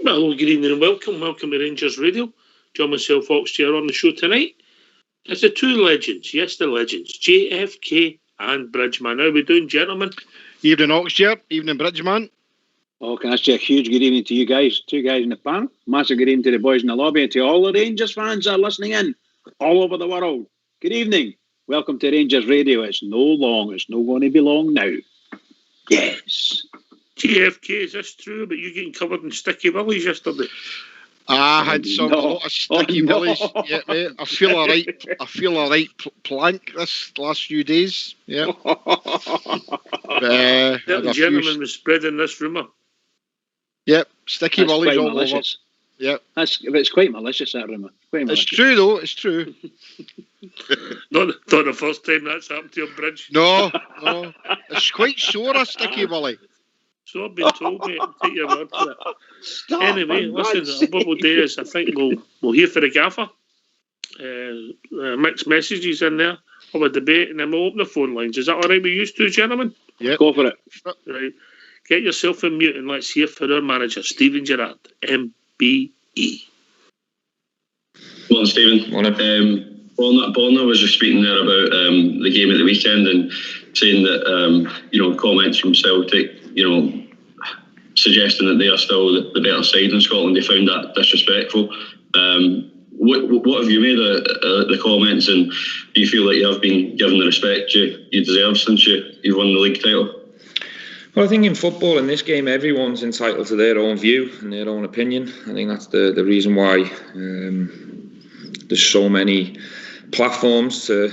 Hello, good evening and welcome to Rangers Radio. John, myself, Foxchair on the show tonight. It's the two legends, yes, the legends, JFK and Bridgeman. How are we doing, gentlemen? Evening, Oxchair. Evening, Bridgeman. Oh, can I say a huge good evening to you guys, two guys in the panel. Massive good evening to the boys in the lobby and to all the Rangers fans that are listening in all over the world. Good evening. Welcome to Rangers Radio. It's not going to be long now. Yes. JFK, is this true about you getting covered in sticky willies yesterday? I had a lot of sticky willies. Yeah, mate. I feel all right plank this last few days. Yeah. That gentleman was spreading this rumour. Yep, sticky That's willies all malicious. over. Yep. It's quite malicious, that rumour. It's true, though. It's true. not the first time that's happened to a Bridge. No. It's quite sure a sticky willy. So I've been told, mate. I'll take your word for it. Anyway, listen, what we'll do is I think we'll hear for the gaffer. Mixed messages in there of a debate, and then we'll open the phone lines. Is that all right with you two, gentlemen? Yeah, go for it. Right. Get yourself in mute and let's hear for our manager, Stephen Gerrard, MBE. Morning, Stephen. Morning. Borna was just speaking there about the game at the weekend and saying that comments from Celtic, suggesting that they are still the better side in Scotland. They found that disrespectful. What have you made of the comments, and do you feel like you have been given the respect you deserve since you've won the league title? Well, I think in football, in this game, everyone's entitled to their own view and their own opinion. I think that's the reason why there's so many platforms to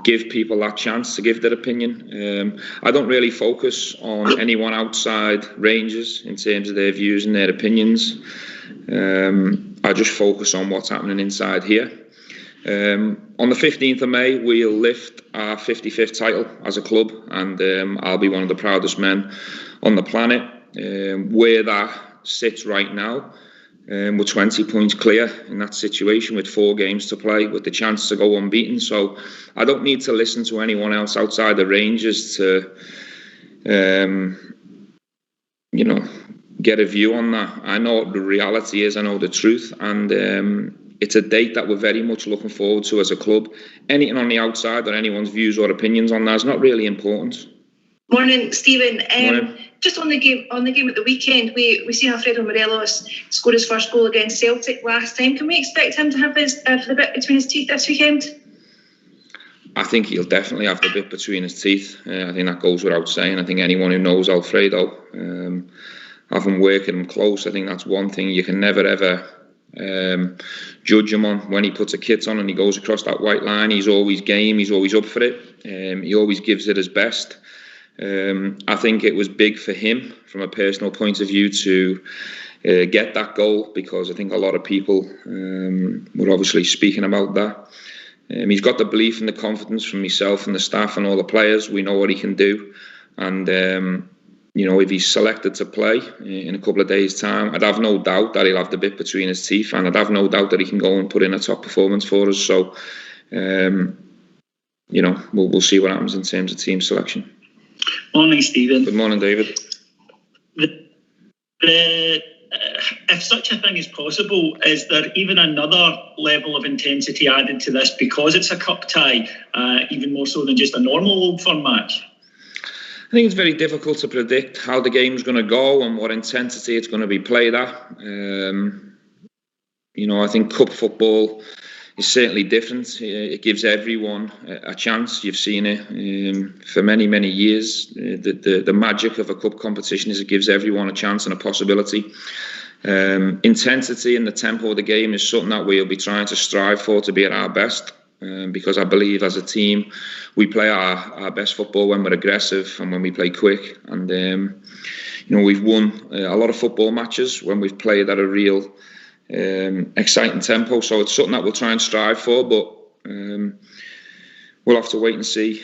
give people that chance to give their opinion. I don't really focus on anyone outside Rangers in terms of their views and their opinions. I just focus on what's happening inside here. On the 15th of May, we'll lift our 55th title as a club, and I'll be one of the proudest men on the planet. Where that sits right now, we're 20 points clear in that situation with 4 games to play, with the chance to go unbeaten. So I don't need to listen to anyone else outside the Rangers to, get a view on that. I know what the reality is. I know the truth, and it's a date that we're very much looking forward to as a club. Anything on the outside or anyone's views or opinions on that is not really important. Morning, Stephen. Morning. Just on the game at the weekend, we seen Alfredo Morelos score his first goal against Celtic last time. Can we expect him to have the bit between his teeth this weekend? I think he'll definitely have the bit between his teeth. I think that goes without saying. I think anyone who knows Alfredo, having worked him close, I think that's one thing you can never ever judge him on. When he puts a kit on and he goes across that white line, he's always game, he's always up for it. He always gives it his best. I think it was big for him from a personal point of view to get that goal, because I think a lot of people were obviously speaking about that. He's got the belief and the confidence from myself and the staff and all the players. We know what he can do, and if he's selected to play in a couple of days' time, I'd have no doubt that he'll have the bit between his teeth, and I'd have no doubt that he can go and put in a top performance for us. So, we'll see what happens in terms of team selection. Morning, Stephen. Good morning, David. If such a thing is possible, is there even another level of intensity added to this because it's a cup tie, even more so than just a normal Old Firm match? I think it's very difficult to predict how the game's going to go and what intensity it's going to be played at. I think cup football is certainly different. It gives everyone a chance. You've seen it for many, many years. The magic of a cup competition is it gives everyone a chance and a possibility. Intensity and the tempo of the game is something that we'll be trying to strive for, to be at our best. because I believe as a team we play our best football when we're aggressive and when we play quick. And we've won a lot of football matches when we've played at a real exciting tempo. So it's something that we'll try and strive for, but we'll have to wait and see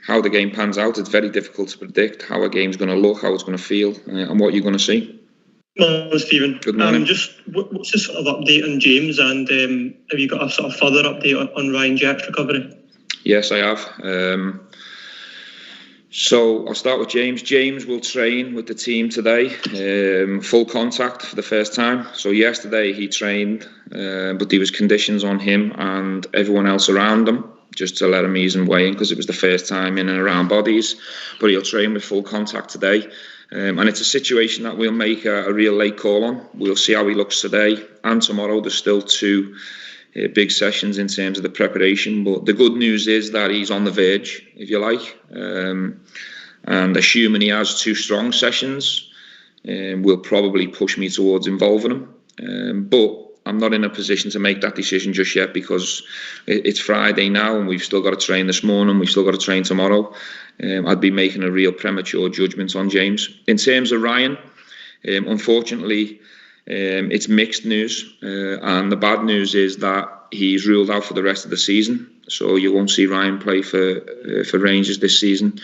how the game pans out. It's very difficult to predict how a game's going to look, how it's going to feel, and what you're going to see. Well, Stephen, good morning. What's the sort of update on James, and have you got a sort of further update on Ryan Jack's recovery? Yes, I have. So I'll start with James. James will train with the team today, full contact for the first time. So yesterday he trained, but there was conditions on him and everyone else around him, just to let him ease and weigh in, because it was the first time in and around bodies. But he'll train with full contact today. And it's a situation that we'll make a real late call on. We'll see how he looks today and tomorrow. There's still 2 big sessions in terms of the preparation. But the good news is that he's on the verge, if you like. And assuming he has 2 strong sessions, will probably push me towards involving him. But I'm not in a position to make that decision just yet, because it's Friday now and we've still got to train this morning, we've still got to train tomorrow. I'd be making a real premature judgment on James. In terms of Ryan, unfortunately, it's mixed news, and the bad news is that he's ruled out for the rest of the season, so you won't see Ryan play for Rangers this season.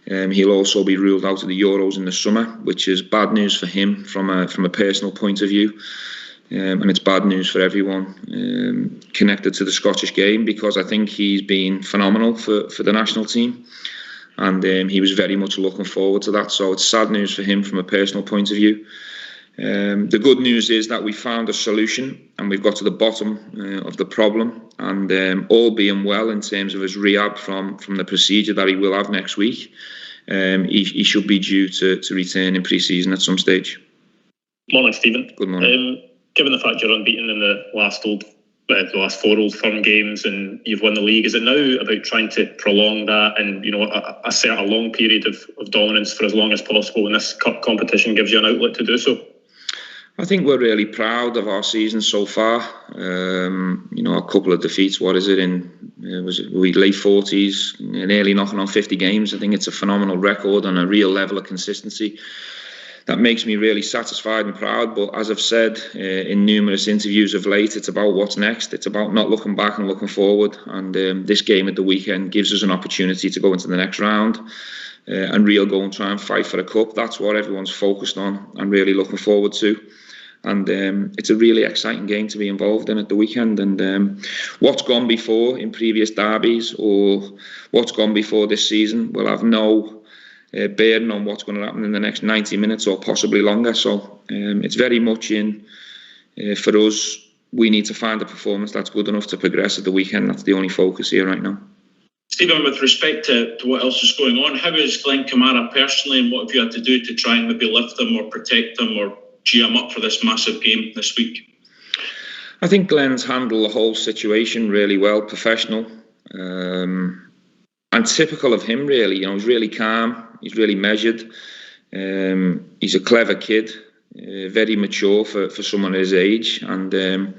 He'll also be ruled out of the Euros in the summer, which is bad news for him from a personal point of view. And it's bad news for everyone connected to the Scottish game, because I think he's been phenomenal for the national team, and he was very much looking forward to that. So it's sad news for him from a personal point of view. The good news is that we found a solution and we've got to the bottom of the problem, and all being well in terms of his rehab from the procedure that he will have next week, he should be due to return in pre-season at some stage. Morning, Stephen. Good morning. Given the fact you're unbeaten in the last 4 Old Firm games and you've won the league, is it now about trying to prolong that and assert a long period of dominance for as long as possible, and this cup competition gives you an outlet to do so? I think we're really proud of our season so far. A couple of defeats. What is it we late 40s, nearly knocking on 50 games. I think it's a phenomenal record and a real level of consistency that makes me really satisfied and proud. But as I've said in numerous interviews of late, it's about what's next. It's about not looking back and looking forward. And this game at the weekend gives us an opportunity to go into the next round and really go and try and fight for a cup. That's what everyone's focused on and really looking forward to. And it's a really exciting game to be involved in at the weekend. And what's gone before in previous derbies or what's gone before this season will have no bearing on what's going to happen in the next 90 minutes or possibly longer. So it's very much for us, we need to find a performance that's good enough to progress at the weekend. That's the only focus here right now. Stephen, with respect to what else is going on, how is Glenn Kamara personally, and what have you had to do to try and maybe lift him or protect him or gee him up for this massive game this week? I think Glenn's handled the whole situation really well, professional. And typical of him, really. He's really calm. He's really measured. He's a clever kid, very mature for someone his age. And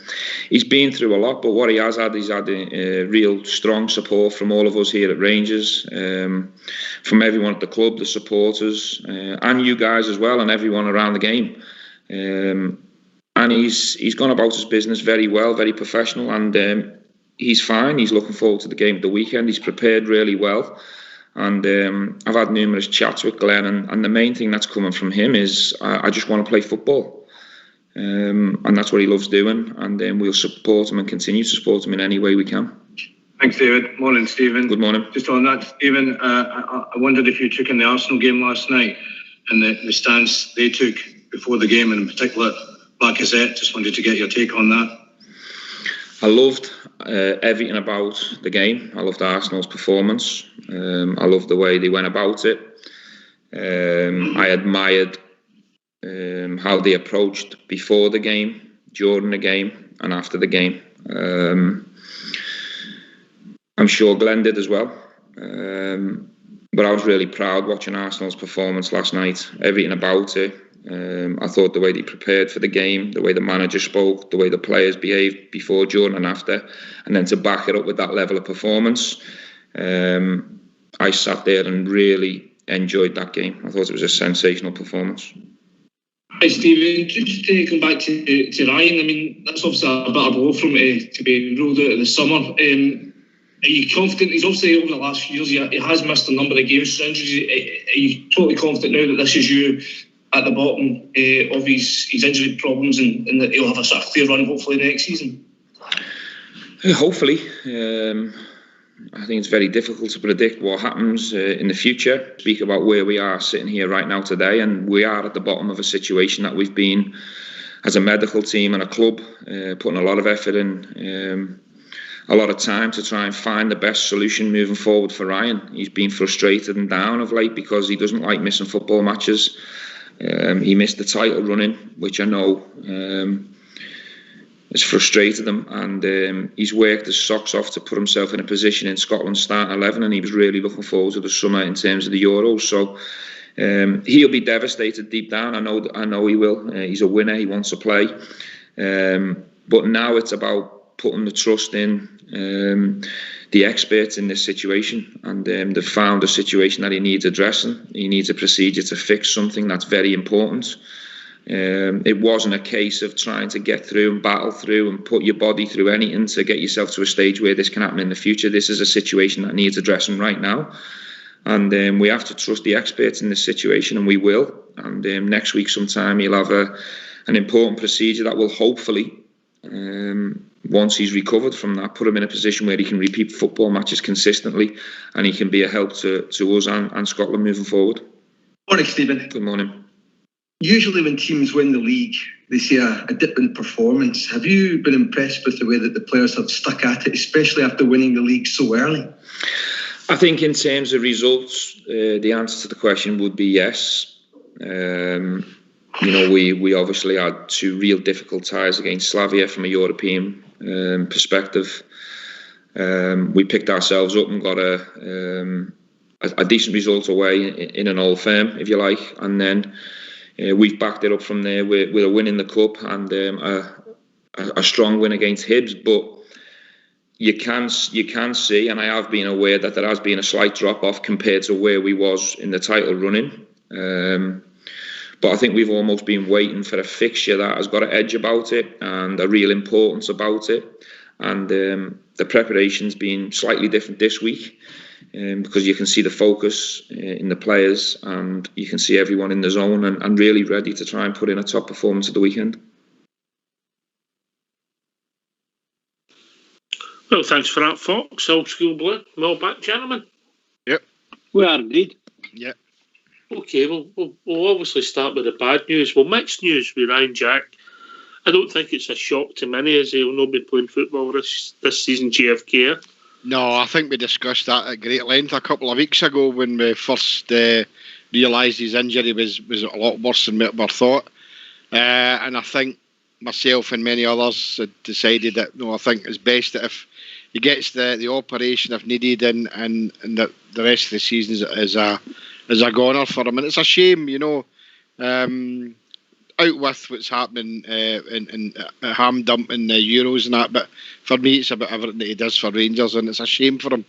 he's been through a lot. But what he's had real strong support from all of us here at Rangers, from everyone at the club, the supporters, and you guys as well, and everyone around the game. And he's gone about his business very well, very professional, and he's fine. He's looking forward to the game at the weekend. He's prepared really well. And I've had numerous chats with Glenn, and the main thing that's coming from him is I just want to play football. And that's what he loves doing. And we'll support him and continue to support him in any way we can. Thanks, David. Morning, Stephen. Good morning. Just on that, Stephen, I wondered if you took in the Arsenal game last night and the stance they took before the game, and in particular Lacazette. Just wanted to get your take on that. I loved everything about the game. I loved Arsenal's performance. I loved the way they went about it. I admired how they approached before the game, during the game, and after the game. I'm sure Glenn did as well. But I was really proud watching Arsenal's performance last night. Everything about it. I thought the way they prepared for the game, the way the manager spoke, the way the players behaved before, during and after, and then to back it up with that level of performance, I sat there and really enjoyed that game. I thought it was a sensational performance. Hi Stephen, just to come back to Ryan, I mean, that's obviously a bit of a blow from to be ruled out of the summer. Are you confident? He's obviously over the last few years, he has missed a number of games for injuries. Are you totally confident now that this is you at the bottom of his injury problems and that he'll have a sort of clear run hopefully next season? Hopefully. I think it's very difficult to predict what happens in the future. Speak about where we are sitting here right now today, and we are at the bottom of a situation that we've been, as a medical team and a club, putting a lot of effort in, a lot of time to try and find the best solution moving forward for Ryan. He's been frustrated and down of late because he doesn't like missing football matches. He missed the title running, which I know has frustrated him, and he's worked his socks off to put himself in a position in Scotland's starting 11, and he was really looking forward to the summer in terms of the Euros. So he'll be devastated deep down. I know he will. He's a winner. He wants to play, but now it's about putting the trust in the experts in this situation, and they've found a situation that he needs addressing. He needs a procedure to fix something that's very important. It wasn't a case of trying to get through and battle through and put your body through anything to get yourself to a stage where this can happen in the future. This is a situation that needs addressing right now, and we have to trust the experts in this situation, and we will. And next week sometime he'll have an important procedure that will hopefully, once he's recovered from that, put him in a position where he can repeat football matches consistently, and he can be a help to us and Scotland moving forward. Morning, Stephen. Good morning. Usually when teams win the league, they see a dip in performance. Have you been impressed with the way that the players have stuck at it, especially after winning the league so early? I think in terms of results, the answer to the question would be yes. We obviously had two real difficult ties against Slavia from a European perspective. We picked ourselves up and got a decent result away in an Old Firm, if you like, and then we've backed it up from there with a win in the cup and a strong win against Hibs. But you can see, and I have been aware that there has been a slight drop off compared to where we was in the title running. But I think we've almost been waiting for a fixture that has got an edge about it and a real importance about it. And the preparation's been slightly different this week. Because you can see the focus in the players, and you can see everyone in the zone and really ready to try and put in a top performance at the weekend. Well, thanks for that, Fox. Old School Blue. Well back, gentlemen. Yep. We are indeed. Yep. Okay, we'll obviously start with the bad news. Well, mixed news with Ryan Jack. I don't think it's a shock to many as he'll not be playing football this season, JFK. No, I think we discussed that at great length a couple of weeks ago when we first realised his injury was a lot worse than we ever thought. And I think myself and many others had decided that, I think it's best that if he gets the operation if needed and that the rest of the season is a goner for him. And it's a shame, out with what's happening in Ham dumping the Euros and that, but for me it's about everything that he does for Rangers, and it's a shame for him.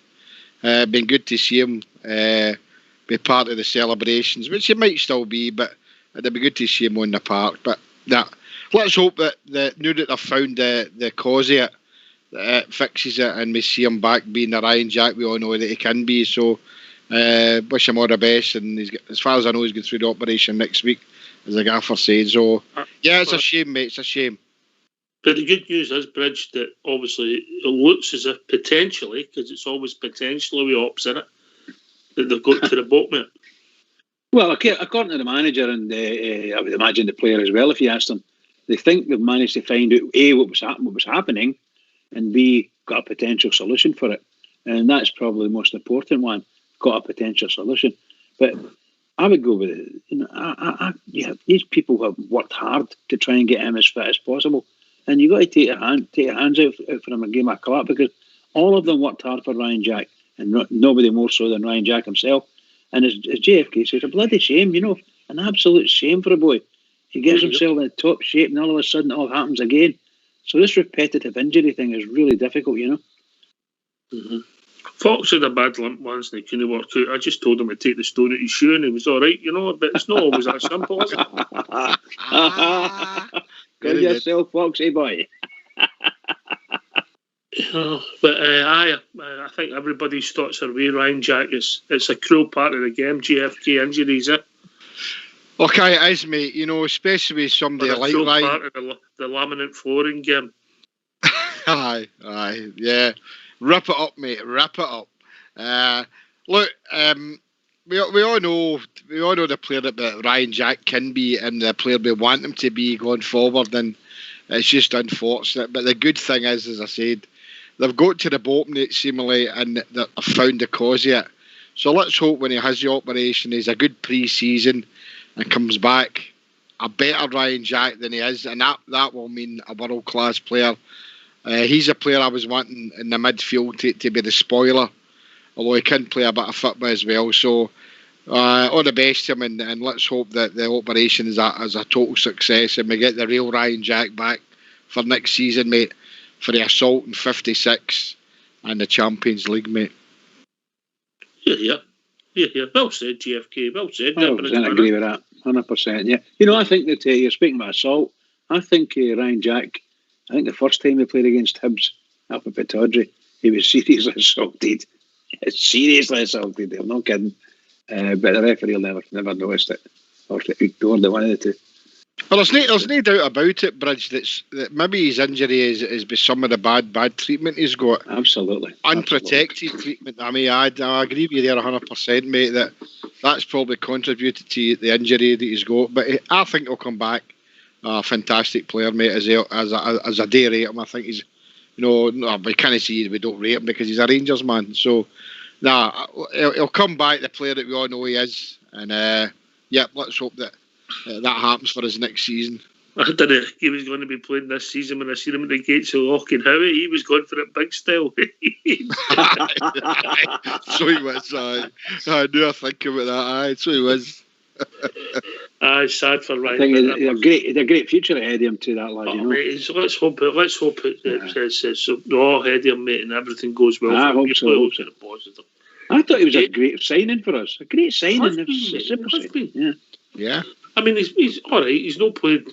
Been good to see him be part of the celebrations, which he might still be, but it'd be good to see him on the park. But let's hope that now that they've found the cause of it, that it fixes it and we see him back being the Ryan Jack we all know that he can be. So wish him all the best, and as far as I know he's going through the operation next week, as the gaffer said. So, yeah, it's a shame, mate. It's a shame. But the good news is, Bridge, that obviously it looks as if potentially, because it's always potentially with ops in it, that they've got to the bottom of it. Well, according to the manager and I would imagine the player as well, if you asked them, they think they've managed to find out A, what was happening, and B, got a potential solution for it. And that's probably the most important one. Got a potential solution. But I would go with it. These people have worked hard to try and get him as fit as possible, and you got to take your hands out for him and give him a clap, because all of them worked hard for Ryan Jack, and nobody more so than Ryan Jack himself. And as JFK says, a bloody shame, an absolute shame for a boy. He gets himself in top shape, and all of a sudden it all happens again. So this repetitive injury thing is really difficult, you know. Mm-hmm. Fox had a bad limp once and he couldn't work out. I just told him to take the stone out his shoe and he was all right, you know, but it's not always that simple, is it? Good yourself, Foxy boy. But I think everybody's thoughts are way, Ryan Jack. It's a cruel part of the game, JFK injuries, Okay, it is, mate. You know, especially with somebody like Ryan. Part of the laminate flooring game. Aye, yeah. Rip it up, mate. Rip it up. Look, we all know the player that Ryan Jack can be and the player we want him to be going forward, and it's just unfortunate. But the good thing is, as I said, they've got to the bottom, seemingly, and they've found the cause of it. So let's hope when he has the operation, he's a good pre-season and comes back a better Ryan Jack than he is, and that will mean a world-class player. He's a player I was wanting in the midfield to be the spoiler, although he can play a bit of football as well. So all the best to him, and let's hope that the operation is a total success and we get the real Ryan Jack back for next season, mate, for the assault in 56 and the Champions League, mate. Yeah. Well said, GFK. Well said. 100% agree with that. 100%, yeah. You know, I think that you're speaking about assault. I think Ryan Jack, I think the first time he played against Hibs up at Pittodrie, he was seriously assaulted. Seriously assaulted. I'm not kidding. But the referee will never noticed it. Or ignored it, one of the two. Well, there's no doubt about it, Bridge, that maybe his injury is by some of the bad treatment he's got. Absolutely. Unprotected treatment. I mean, I agree with you there 100%, mate, that's probably contributed to the injury that he's got. But I think he'll come back. A fantastic player, mate, as a day rate him. I think he's, we can't see we don't rate him because he's a Rangers man. So, he'll come back, the player that we all know he is. And, let's hope that happens for us next season. I didn't think he was going to be playing this season when I seen him at the gates of Loch and Howie. He was going for it big style. So he was. I knew I think about that. Aye, so he was. It's sad for Ryan. I think he's a great future ahead of him too, that lad. Mate, let's hope it says all ahead of him, mate, and everything goes well. I hope so. Positive. I thought he was a great signing for us. A great signing. Yeah. I mean, he's all right. He's not played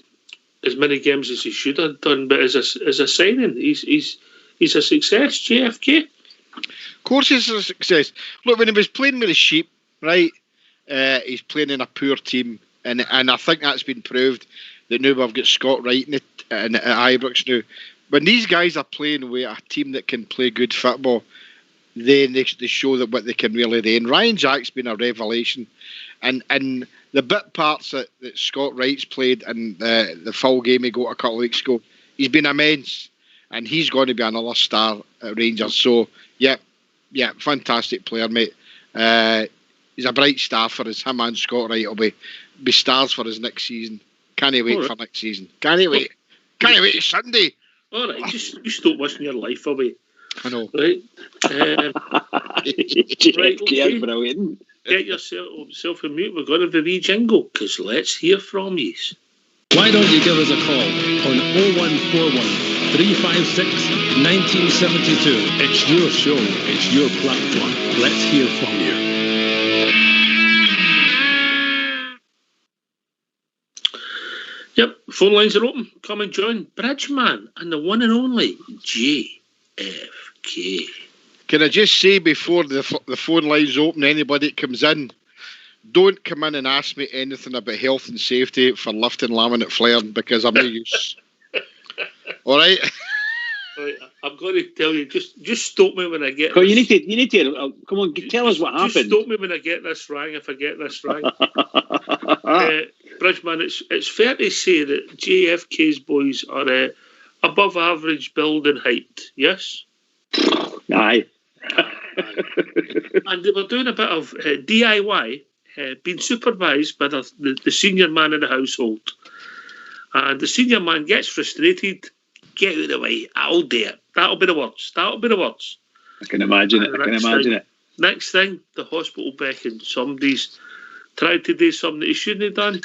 as many games as he should have done, but as a signing, he's a success. JFK. Of course, he's a success. Look, when he was playing with the Sheep, right? He's playing in a poor team, and I think that's been proved. That now we've got Scott Wright at Ibrox now. When these guys are playing with a team that can play good football, then they show that what they can really do. And Ryan Jack's been a revelation, and the bit parts that Scott Wright's played and the full game he got a couple of weeks ago, he's been immense, and he's going to be another star at Rangers. So, yeah, fantastic player, mate. He's a bright star for us. Him and Scott Wright will be stars for us next season. Can't wait for next season. Can't wait. Can't wait to Sunday. All right, just stop wishing your life away. I know. Right. Right, okay. Brilliant. Get yourself a mute. We're going to have a wee jingle, because let's hear from you. Why don't you give us a call on 0141 356 1972. It's your show. It's your platform. Let's hear from you. Yep, phone lines are open. Come and join Bridgeman and the one and only JFK. Can I just say before the phone lines open, anybody that comes in, don't come in and ask me anything about health and safety for lifting laminate flaring, because I'm no use. All right? Right, I'm going to tell you, just stop me when I get this. You need to come on, tell us what happened. Just stop me when I get this wrong, if I get this wrong. Bridgeman, it's fair to say that JFK's boys are above average building height, yes? Aye. And they were doing a bit of DIY, being supervised by the senior man in the household. And the senior man gets frustrated. Get out of the way. I'll do it. That'll be the words. I can imagine it. Next thing, the hospital beckons. Somebody's tried to do something that he shouldn't have done.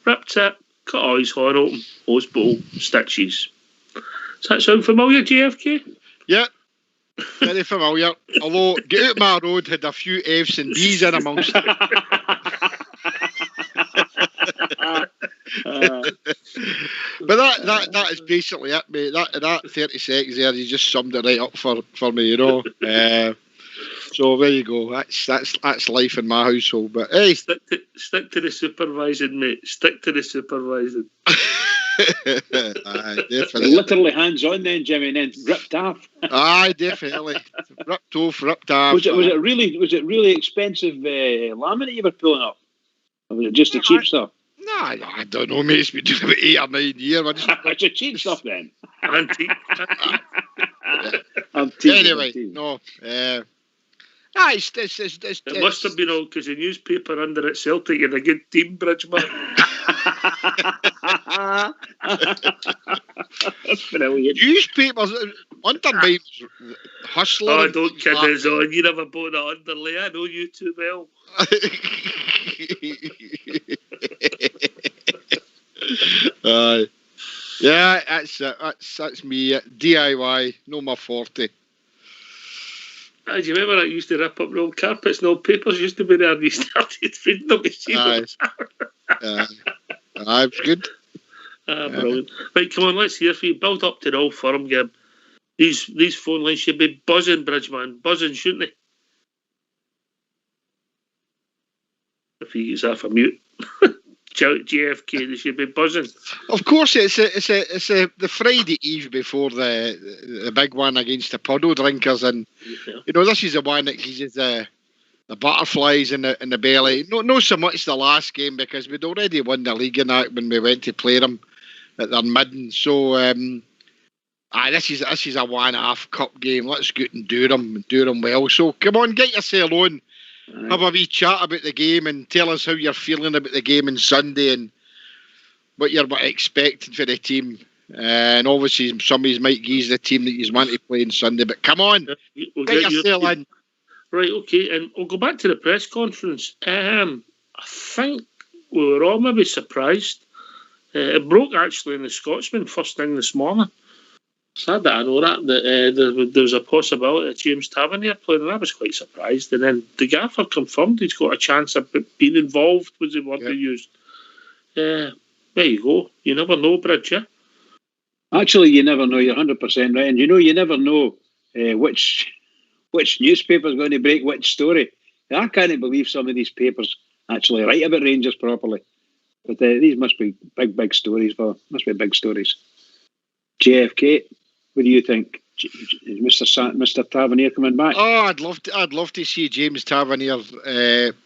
Ripped it. cut eyes, horn open, hospital, stitches. Does that sound familiar, JFK? Yeah, very familiar. Although, Get Out My Road had a few F's and B's in amongst it. But that is basically it, mate. That 30 seconds there, you just summed it right up for me, you know. So there you go. That's life in my household. But hey, stick to the supervising, mate. Stick to the supervising. Aye, definitely. Literally hands on then, Jimmy, and then ripped off. Aye, definitely. Ripped off, ripped off. Was it really expensive laminate you were pulling up? Or was it just the cheap stuff? Nah, I don't know, mate. It's been doing about 8 or 9 years. It's a cheap stuff then. Antique. Anyway, no. It must have been all because the newspaper under at Celtic had a good team, Bridgeman. Brilliant. Newspapers, Undermine's hustler. Oh, don't kid us on. You never bought that underlay. I know you too well. Yeah, that's me. DIY, no more 40. Do you remember I used to rip up the old carpets and old papers used to be there and you started feeding them to see them? It's good. Brilliant. Right, come on, let's hear from you. Build up to the Old Firm game. These phone lines should be buzzing, Bridgeman. Buzzing, shouldn't they? If he gets off a mute. JFK, they should be buzzing. Of course, it's the Friday Eve before the big one against the Puddle Drinkers, and you know this is the one that gives the butterflies in the belly. Not so much the last game because we'd already won the league in that when we went to play them at their midden. So this is a 1.5 cup game. Let's go and do them well. So come on, get yourself on. Have a wee chat about the game and tell us how you're feeling about the game on Sunday and what you're expecting for the team. And obviously, some of you might give the team that you want to play on Sunday. But come on, get yourself in. Right, okay, and we'll go back to the press conference. I think we were all maybe surprised. It broke actually in the Scotsman first thing this morning. Sad that I know that there was a possibility of James Tavernier playing, and I was quite surprised. And then the gaffer confirmed he's got a chance of being involved, was the word they used. There you go. You never know, Bridge, yeah? Actually, you never know. You're 100% right. And you never know which newspaper's going to break which story. I can't believe some of these papers actually write about Rangers properly. But these must be big stories, fella. Must be big stories. JFK, what do you think? Is Mr. Tavernier coming back? Oh, I'd love to see James Tavernier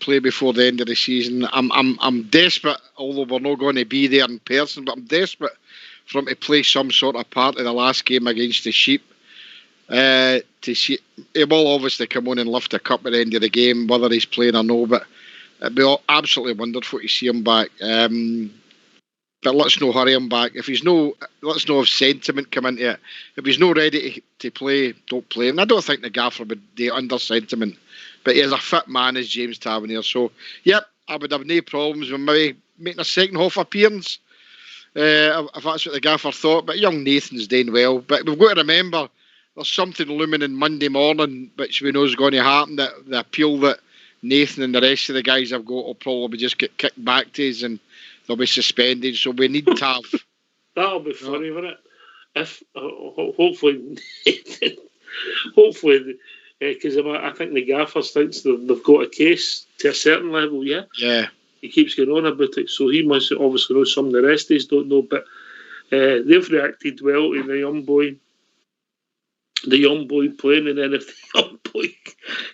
play before the end of the season. I'm desperate, although we're not going to be there in person, but I'm desperate for him to play some sort of part in the last game against the Sheep. To see, he will obviously come on and lift a cup at the end of the game, whether he's playing or no. But it'd be absolutely wonderful to see him back. But let's not hurry him back. Let's not have sentiment come into it. If he's not ready to play, don't play him. I don't think the gaffer would do under sentiment. But he's a fit man, as James Tavernier. So, yep, I would have no problems with maybe making a second half appearance. If that's what the gaffer thought. But young Nathan's doing well. But we've got to remember, there's something looming in Monday morning, which we know is going to happen. That the appeal that Nathan and the rest of the guys have got will probably just get kicked back to us and they'll be suspended. So we need to have... That'll be funny, won't it? If hopefully, because I think the gaffer thinks they've got a case to a certain level. Yeah. Yeah. He keeps going on about it, so he must obviously know some of the rest of us don't know. But they've reacted well to the young boy playing, and then if the young boy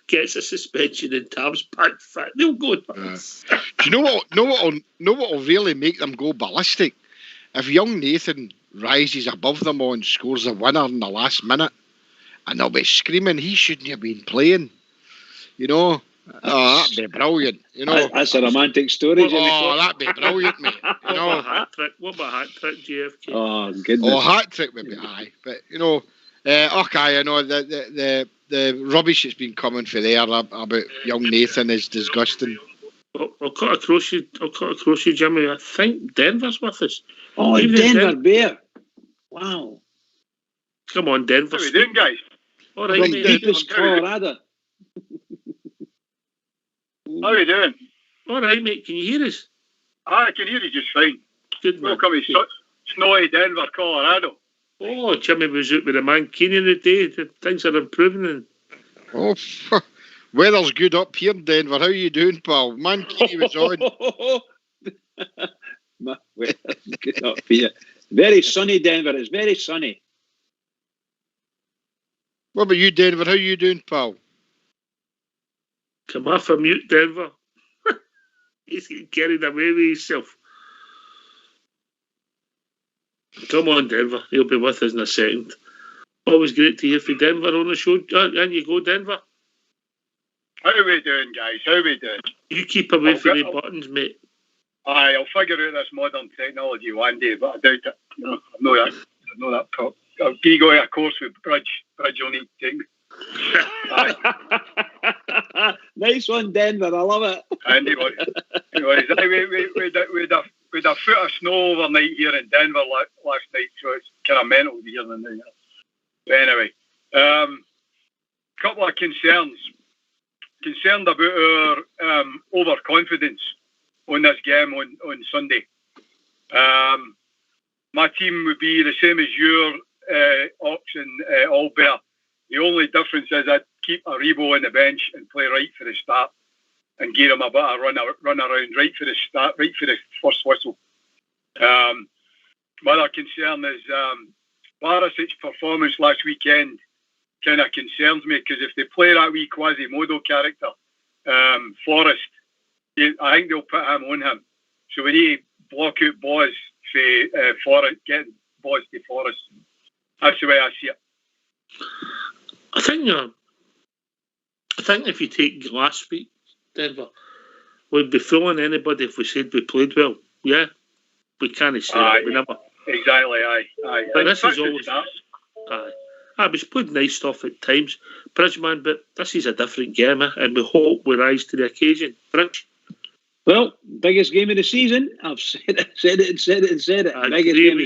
gets a suspension and Tab's back fit, they'll go. Do you know what will really make them go ballistic? If young Nathan rises above them and scores a winner in the last minute, and they'll be screaming, he shouldn't have been playing. You know, that'd be brilliant. You know, that's a romantic story. That'd be brilliant, mate. You know, what about a hat trick, JFK? Oh goodness. Oh, hat trick would be high, but you know. Okay, I know the rubbish that's been coming for there about young Nathan is disgusting. I'll cut across you, Jimmy. I think Denver's with us. Oh, Denver Bear. Wow. Come on, Denver. How are we doing, guys? All right, From mate. deepest Colorado. How are you doing? All right, mate. Can you hear us? I can hear you just fine. Good, man. Welcome to snowy Denver, Colorado. Oh, Jimmy was out with the man Keenan today. Things are improving. And Oh, weather's good up here in Denver. How you doing, pal? Mankini was on. Weather's good up here. Very sunny, Denver. It's very sunny. What about you, Denver? How you doing, pal? come off of mute, Denver. He's getting carried away with himself. Come on, Denver. He'll be with us in a second. Always great to hear from Denver on the show. And you go, Denver. How are we doing, guys? How are we doing? You keep away from the buttons, mate. Aye, I'll figure out this modern technology one day, but I doubt it. No, I know that. Can you go to a course with Bridge? Bridge will need to take me. Nice one, Denver. I love it. Anyways, we had a foot of snow overnight here in Denver last night, so it's kind of mental here and there. But anyway, couple of concerns. Concerned about our overconfidence on this game on Sunday. My team would be the same as your Ox and Albert. The only difference is I'd keep Aribo on the bench and play right for the start and give him a bit of run around right for the start, right for the first whistle. My other concern is Barisic's performance last weekend kind of concerns me, because if they play that wee Quasimodo character, Forrest, I think they'll put him on him. So we need to block out Boz for Forrest, getting Boz to Forrest. That's the way I see it. I think if you take last week, Denver, we'd be fooling anybody if we said we played well. Yeah, we can't say that. We never. Exactly, aye. But this is always. Aye. We've played nice stuff at times, Bridgeman, but this is a different game, and we hope we rise to the occasion. Bridge? Well, biggest game of the season. I've said it. Biggest game of the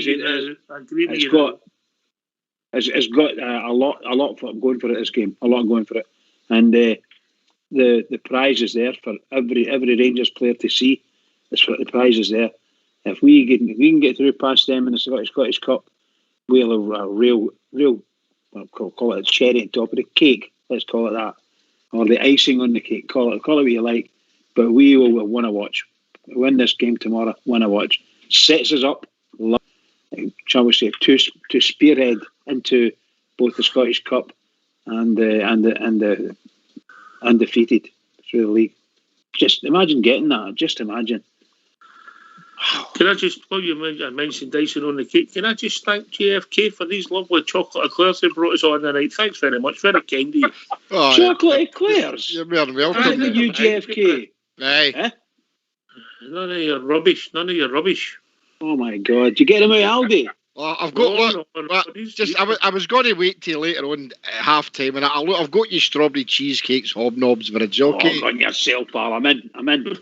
season. It's got a lot going for it. This game, a lot going for it, and the prize is there for every Rangers player to see. The prize is there. If we can get through past them in the Scottish Cup, we'll have a real. I'll call it a cherry on top of the cake. Let's call it that, or the icing on the cake. Call it what you like. But we will want to watch. Win this game tomorrow. Want to watch. Sets us up. Shall we say to spearhead into both the Scottish Cup and the undefeated through the league. Just imagine getting that. Just imagine. Can I just, you mentioned Dyson on the cake, can I just thank JFK for these lovely chocolate eclairs they brought us on the night? Thanks very much. Very kind of you. Chocolate eclairs? You're more than welcome. Thank you, JFK. Aye. Eh? None of your rubbish. Oh my God. You get them out Aldi? Well, I've got I was going to wait till later on at half time, and I've got you strawberry cheesecakes, hobnobs, but it's okay. Oh, on yourself, pal. I'm in.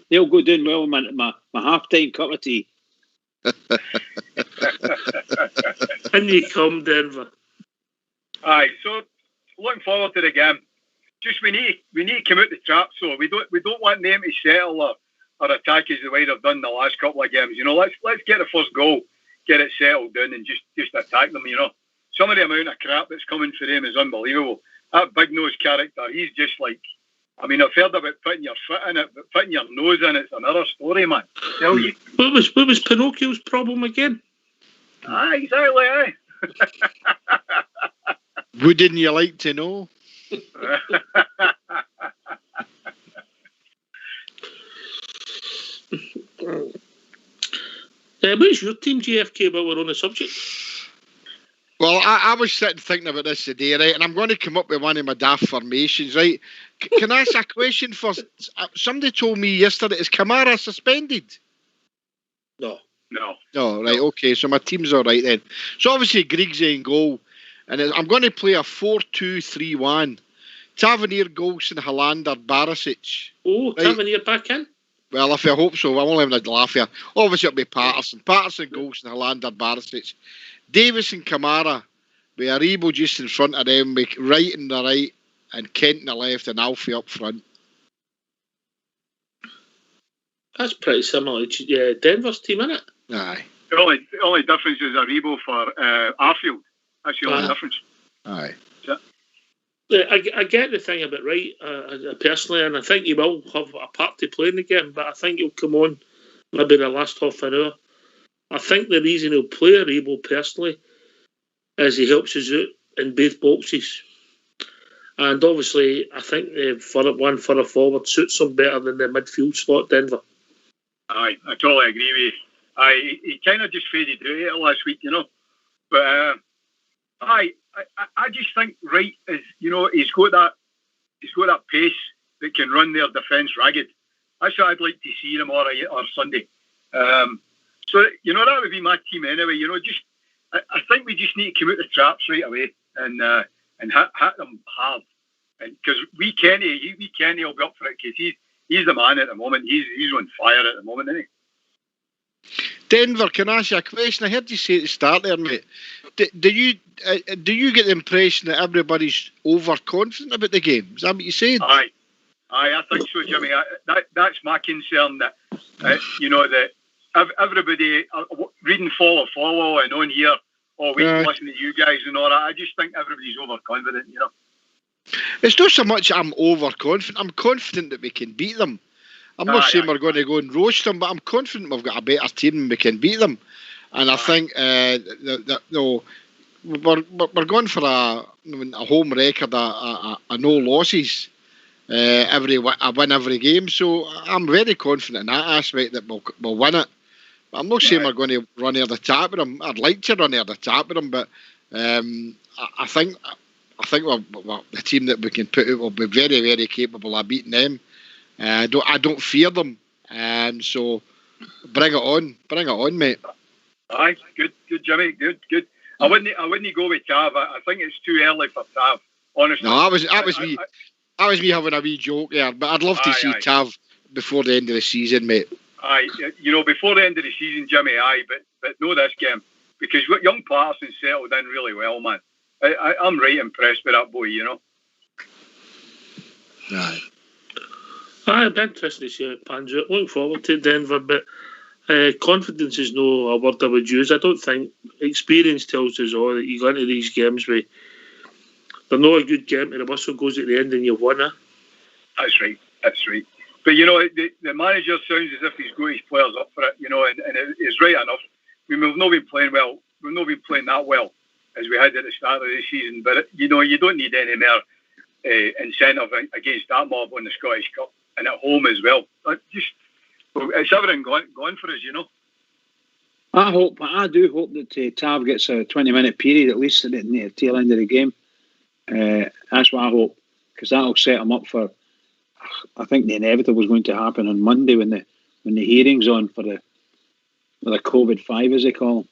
They'll go down well with my half time cup of tea. And you come, Denver. Aye, so looking forward to the game. Just we need to come out the trap. So we don't want them to settle or attack us the way they've done the last couple of games. You know, let's get the first goal. Get it settled down and just attack them, you know. Some of the amount of crap that's coming for them is unbelievable. That big nose character, he's just like, I mean, I've heard about putting your foot in it, but putting your nose in it's another story, man. Tell you. What was Pinocchio's problem again? Aye, exactly, aye. Wouldn't you like to know? What's your team, JFK, while we're on the subject? Well, I was sitting thinking about this today, right, and I'm going to come up with one of my daft formations, right? Can I ask a question first? Somebody told me yesterday, is Kamara suspended? No, right, okay, so my team's all right then. So obviously Griggs in goal, and I'm going to play a 4-2-3-1. Tavernier, Golson, Hollander, Barisic. Oh, right. Tavernier back in? Well, if I hope so, I'm only having a laugh here. Obviously, it'll be Patterson. Patterson, Golson, Hollander, Barisic. Davis and Kamara, with Aribo just in front of them, with Wright in the right, and Kent in the left, and Alfie up front. That's pretty similar to Denver's team, isn't it? Aye. The only difference is Aribo for Arfield. That's the only difference. Aye. I get the thing about Wright personally, and I think he will have a part to play in the game, but I think he'll come on maybe the last half an hour. I think the reason he'll play Aribo personally is he helps us out in both boxes. And obviously, I think one for a forward suits him better than the midfield slot, Denver. Aye, I totally agree with you. Aye, he kind of just faded out it last week, But I just think Wright is, he's got that pace that can run their defence ragged. That's what I'd like to see him or Sunday. So that would be my team anyway. I think we just need to come out the traps right away and hit them hard. And because we Kenny will be up for it because he's the man at the moment. He's on fire at the moment, isn't he? Denver, can I ask you a question? I heard you say at the start there, mate. Do you get the impression that everybody's overconfident about the game? Is that what you said? Aye, I think so, Jimmy. That's my concern. That that everybody reading follow and on here all week listening to you guys and all that. I just think everybody's overconfident. It's not so much I'm overconfident. I'm confident that we can beat them. I'm not saying we're going to go and roast them, but I'm confident we've got a better team and we can beat them. And I think we're going for a home record, a no losses, a win every game. So I'm very confident in that aspect that we'll win it. But I'm not saying we're going to run near the top with them. I'd like to run near the top with them, but I think the team that we can put out will be very, very capable of beating them. I don't fear them, so bring it on, mate. Aye, good, Jimmy, good. I wouldn't go with Tav. I think it's too early for Tav. Honestly, no, that was me having a wee joke there. But I'd love to see Tav before the end of the season, mate. Aye, before the end of the season, Jimmy. Aye, but no this game because young Patterson settled in really well, man. I'm right impressed with that boy, Aye. I'd be interested to see how it pans out. Looking forward to Denver, but confidence is no a word I would use. I don't think experience tells us all that you go into these games with they're not a good game and the whistle goes at the end and you've won it. That's right. But the manager sounds as if he's got his players up for it, and it's right enough. We've not been playing well. We've not been playing that well as we had at the start of the season. But you don't need any more incentive against that mob on the Scottish Cup. And at home as well. It's everything going for us, I do hope that Tav gets a 20-minute period at least at the tail end of the game. That's what I hope, because that'll set him up for. I think the inevitable is going to happen on Monday when the hearing's on for the COVID-5 as they call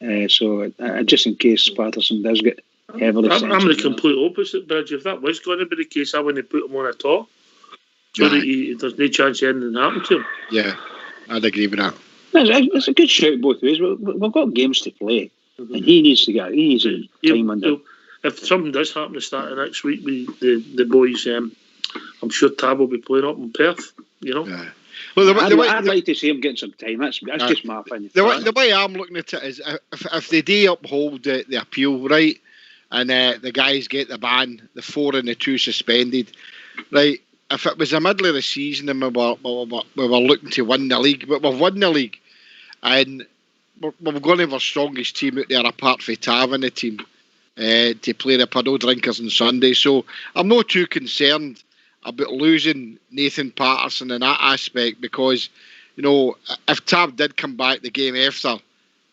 them. So just in case Patterson does get heavily. I'm the complete opposite, Bridge. If that was going to be the case, I wouldn't put him on at all. So that there's no chance anything happened to him. Yeah, I'd agree with that. It's a good shout both ways. We've got games to play, and he needs time under. If something does happen to start of next week with the boys, I'm sure Tab will be playing up in Perth. Yeah. Well, I'd like to see him getting some time. That's just my opinion. The way I'm looking at it is, if they do uphold the appeal, right, and the guys get the ban, the 4 and the 2 suspended, right. If it was the middle of the season and we were looking to win the league, but we've won the league, and we're going to have our strongest team out there apart from Tav in the team to play the puddle drinkers on Sunday. So I'm not too concerned about losing Nathan Patterson in that aspect because, if Tav did come back the game after,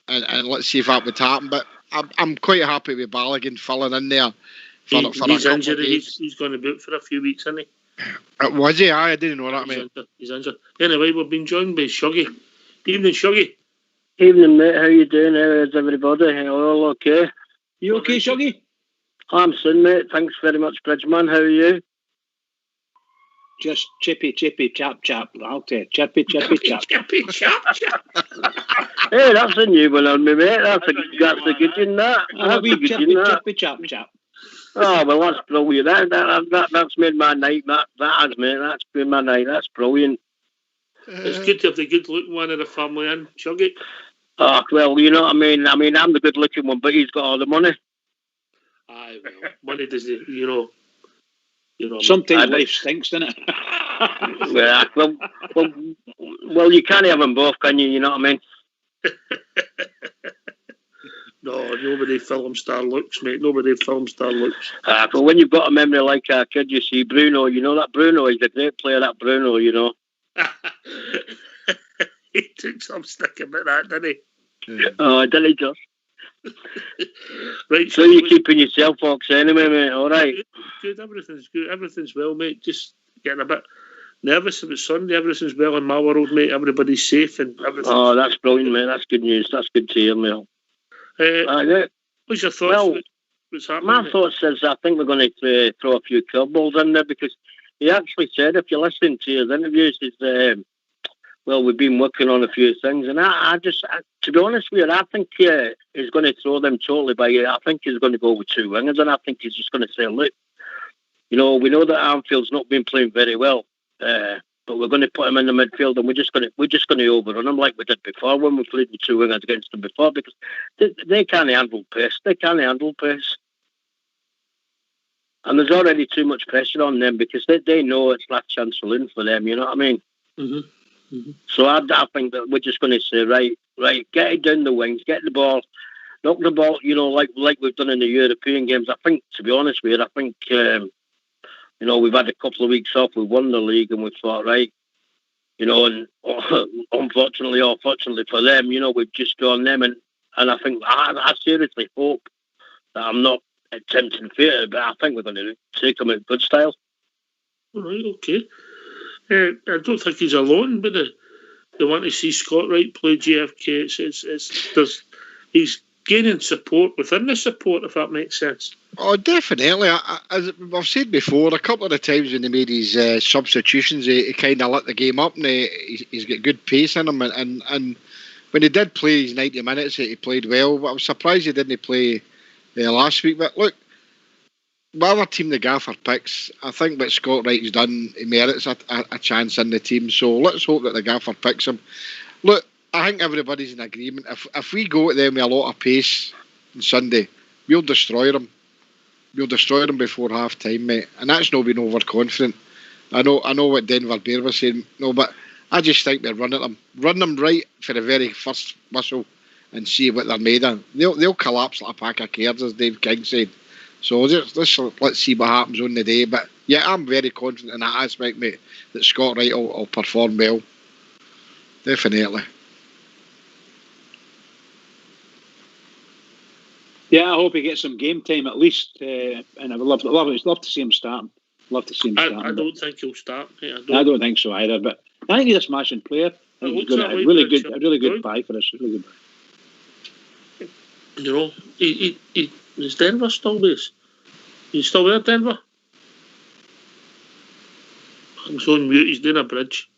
and let's see if that would happen, but I'm quite happy with Balogun filling in there for he's injured. He's going to be out for a few weeks, isn't he? Was he? I didn't know that, mate. He's injured. Anyway, we've been joined by Shuggy. Evening, Shuggy. Evening, mate. How you doing? How's everybody? All okay? You okay, Shuggy? I'm soon, mate. Thanks very much, Bridgeman. How are you? just chippy, chap, chap. I'll tell you, chippy, chap. Chippy, chap, chap. Hey, that's a new one on me, mate. That's a good in that. That's a good chippy, chap, chap. Oh, well, that's brilliant. That's made my night. That has, mate. That's made my night. That's brilliant. It's good to have the good-looking one of the family in. Chug it. Oh, well, you know what I mean? I mean, I'm the good-looking one, but he's got all the money. Aye, well, money doesn't, you know. Sometimes life stinks, doesn't it? Yeah, well, you can't have them both, can you? You know what I mean? No, nobody film star looks, mate. Nobody film star looks. But when you've got a memory like our kid, you see Bruno. You know that Bruno, he's a great player, that Bruno, you know. He took some stick about that, didn't he? Oh, didn't he just? Right, so you're keeping yourself, Fox, anyway, mate, all right? Good, everything's good. Everything's well, mate. Just getting a bit nervous about Sunday. Everything's well in my world, mate. Everybody's safe and everything. Oh, that's brilliant, mate. That's good news. That's good to hear, mate. What's your thoughts? Well, what's happening? My thoughts is I think we're going to throw a few curveballs in there because he actually said, if you're listening to his interviews, well, we've been working on a few things, and I just, to be honest with you, I think he's going to throw them totally by ear. I think he's going to go with two wingers, and I think he's just going to say, look, you know, we know that Armfield's not been playing very well, but we're going to put him in the midfield, and we're just going to overrun him like we did before when we played with two wingers against them before, because they can't handle pace. They can't handle pace. And there's already too much pressure on them because they know it's last chance saloon for them, you know what I mean? Mm-hmm. Mm-hmm. So I think that we're just going to say, right, get it down the wings, get the ball, knock the ball, you know, like we've done in the European games. I think, to be honest with you, I think, you know, we've had a couple of weeks off, we've won the league and we thought, right, you know, and unfortunately or fortunately for them, you know, we've just gone them and I think, I seriously hope that I'm not attempting fate, but I think we're going to take them in good style. All right, okay. I don't think he's alone, but they want to see Scott Wright play JFK. He's gaining support within the support, if that makes sense. Oh, definitely. As I've said before, a couple of the times when he made his substitutions, he kind of lit the game up, and he's got good pace in him. And when he did play his 90 minutes, he played well. But I was surprised he didn't play last week. But look, whatever team the gaffer picks, I think what Scott Wright's done, he merits a chance in the team. So let's hope that the gaffer picks him. Look, I think everybody's in agreement. If we go at them with a lot of pace on Sunday, we'll destroy them. We'll destroy them before half time, mate. And that's not being overconfident. I know what Denver Bear was saying, no, but I just think they're running them. Run them right for the very first whistle and see what they're made of. They'll collapse like a pack of cards, as Dave King said. So let's see what happens on the day. But yeah, I'm very confident in that aspect, mate, that Scott Wright will perform well. Definitely. Yeah, I hope he gets some game time at least, and I would love to see him starting. Love to see him starting. I don't think he'll start. I don't think so either. But I think he's a smashing player. I think he's a really good buy for us. Really good. You know, is Denver still base? He's still there, Denver? I'm so on mute. He's doing a bridge.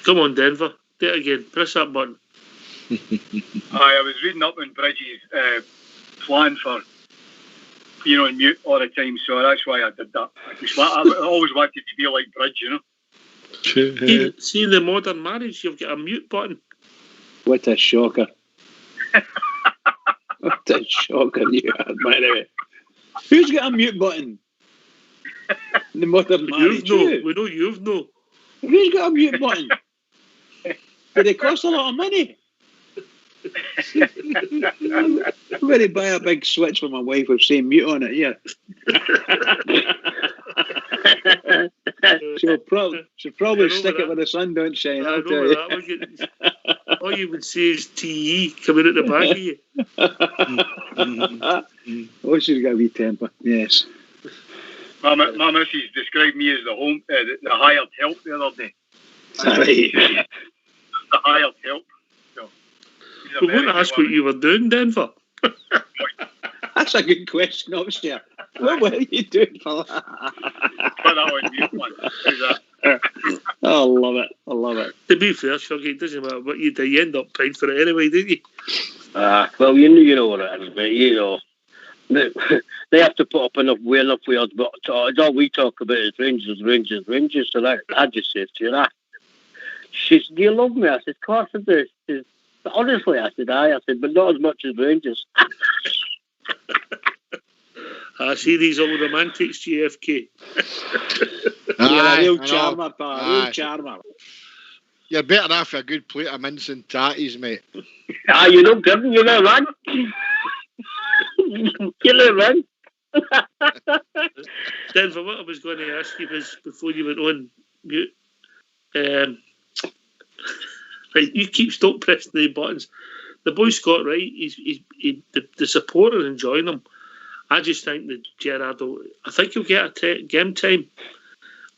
Come on, Denver. Do it again. Press that button. I was reading up on Bridges' plan for being on mute all the time, so that's why I did that. I always wanted to be like Bridge, you know. See the modern marriage, you've got a mute button. What a shocker. What a shocker you had, by the way. Who's got a mute button? The modern marriage. We know you've no. Who's got a mute button? Do they cost a lot of money? I'm going to buy a big switch for my wife with saying mute on it, yeah. She'll probably stick it when the sun don't shine. I'll tell you. All you would say is TE coming at the back of you. Oh, she's got a wee temper, yes. My missus described me as the hired help the other day. Right. The hired help. We want to ask what you were doing, Denver. That's a good question, upstairs. What were you doing for that? Put that on mute, man. Who's that? I love it. I love it. To be fair, Shuggy, it doesn't matter what you do. You end up paying for it anyway, didn't you? Well, you know what it is, but you know. They have to put up enough words, but all we talk about is Rangers. So I just said to her, she said, do you love me? I said, of course I do. She said, honestly, I said, aye. I said, but not as much as Rangers. I see these old romantics, GFK. You're a real charmer, pal. A real charmer. You're better off a good plate of mince and tatties, mate. You don't give them, you know, man. You know, man. Denver, what I was going to ask you was, before you went on mute, right, you stop pressing the buttons. The boy's got right. The supporters enjoying him. I just think that Gerrard, I think he'll get a game time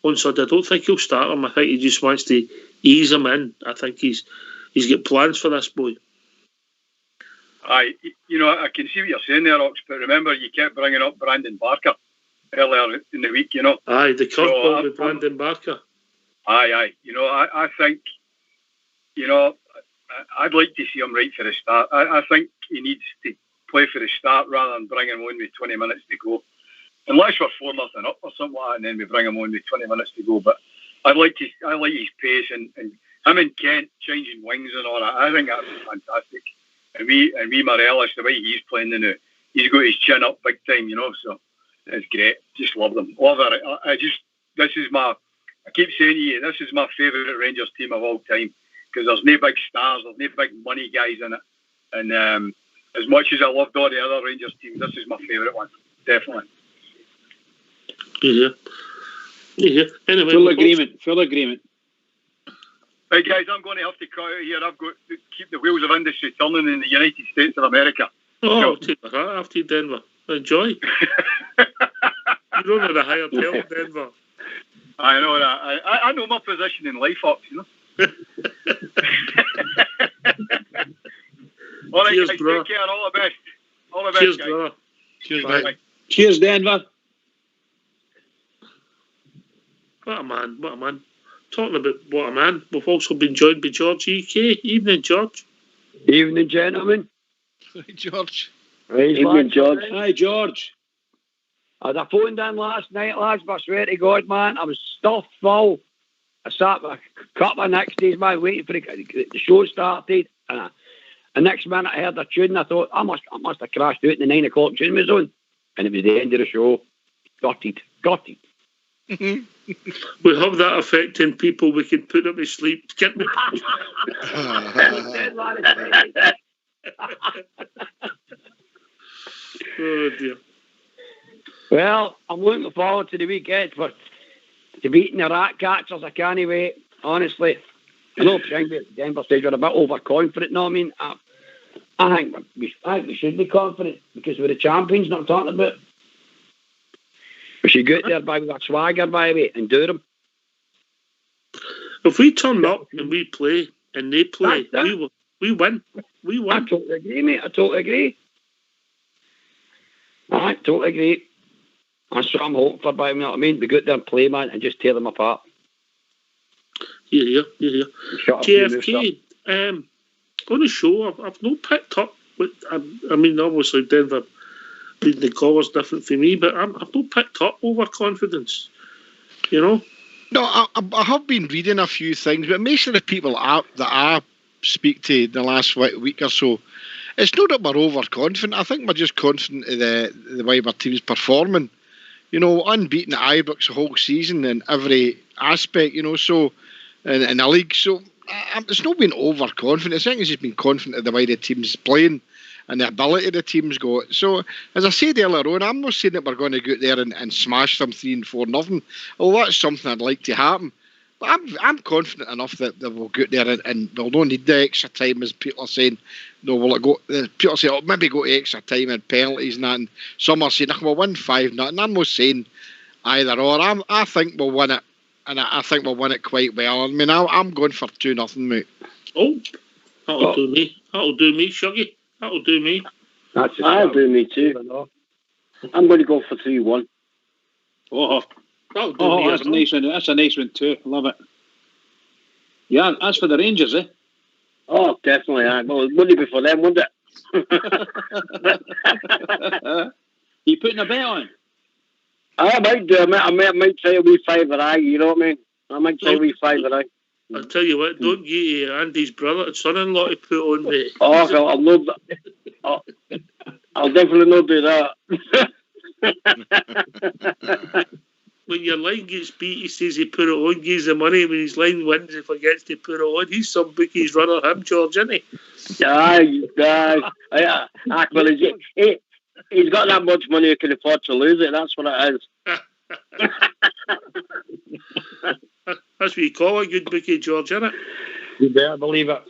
on Sunday. I don't think he'll start him. I think he just wants to ease him in. I think he's got plans for this boy. Aye, you know, I can see what you're saying there, Ox, but remember, you kept bringing up Brandon Barker earlier in the week, you know. Aye, the curveball with Brandon Barker. Aye. You know, I think, you know, I'd like to see him right for the start. I think he needs to play for the start rather than bring him on with 20 minutes to go. Unless we're 4-0 up or something like that, and then we bring him on with 20 minutes to go. But I like his pace and him and Kent changing wings and all that. I think that's fantastic. And we Morelos, the way he's playing now, he's got his chin up big time, you know, so it's great. Just love them. Love it. I keep saying to you, this is my favourite Rangers team of all time, because there's no big stars, there's no big money guys in it. And as much as I loved all the other Rangers teams, this is my favourite one, definitely. Yeah. Anyway, Full agreement. Right, guys, I'm going to have to cut out here. I've got to keep the wheels of industry turning in the United States of America. Oh, take my hat after Denver. Enjoy. You don't have a higher tail in Denver. I know that. I know my position in life, Ox, you know. All right, cheers, guys, brother. take care. All the best. All the Cheers, best, guys. brother. Cheers, bye. mate. Cheers, Denver. What a man. Talking about what a man, we've also been joined by George EK. Evening, George. Evening, gentlemen. George. Right, Evening, George. Hi, George. I had a phone in last night, lads, but I swear to God, man, I was stuffed full. I sat with a couple of next days, man, waiting for the show started. And the next minute I heard a tune and I thought, I must have crashed out in the 9 o'clock tune was on. And it was the end of the show. Gutted. We have that effect in people we can put them to sleep. Get me. Oh dear. Well, I'm looking forward to the weekend for beating the rat catchers. I can't wait. Honestly, I know Denver stage were a bit overconfident. No, I mean, I think we should be confident because we're the champions. Not talking about. We should get there by with that swagger, by the way, and do them. If we turn up and we play and they play, we win. We win. I totally agree, mate. I totally agree. That's what I'm hoping for, by you know what I mean? We go out there and play, man, and just tear them apart. Yeah. JFK, on the show, I've not picked up. I mean, obviously, Denver leading the call is different for me, but I've not picked up overconfidence, you know? No, I have been reading a few things, but most of the people that I speak to the last week or so, it's not that we're overconfident. I think we're just confident of the way our team's performing. You know, unbeaten at Ibrox the whole season in every aspect, you know, so in the league. So it's not been overconfident. I think it's just been confident of the way the team's playing and the ability the team's got. So, as I said earlier on, I'm not saying that we're going to go out there and smash them 3-4-0. Well, that's something I'd like to happen. But I'm confident enough that we'll go out there and we'll not need the extra time, as people are saying. No, will it go? People say, oh, maybe go to extra time and penalties and that. And some are saying, we'll win 5-0. And I'm not saying either or. I think we'll win it. And I think we'll win it quite well. I mean, I'm going for 2-0, mate. Oh, that'll do me. That'll do me, Shuggy. That'll do me. I'll do me too. I'm going to go for 3-1. Oh, that's a nice one. That's a nice one too. Love it. Yeah, that's for the Rangers, eh? Oh, definitely. Well, it wouldn't be for them, would it? You putting a bet on? I might do. I might try a wee fiver. You know what I mean? I might try a wee fiver. I'll tell you what. Don't get Andy's brother, son-in-law, to put on me. Oh, I'll definitely not do that. When your line gets beat, he says he put it on, gives the money. When his line wins, he forgets to put it on. He's some bookie's runner, him, George, isn't he? Well, he's got that much money he can afford to lose it. That's what it is. That's what you call a good bookie, George, isn't it? You better believe it.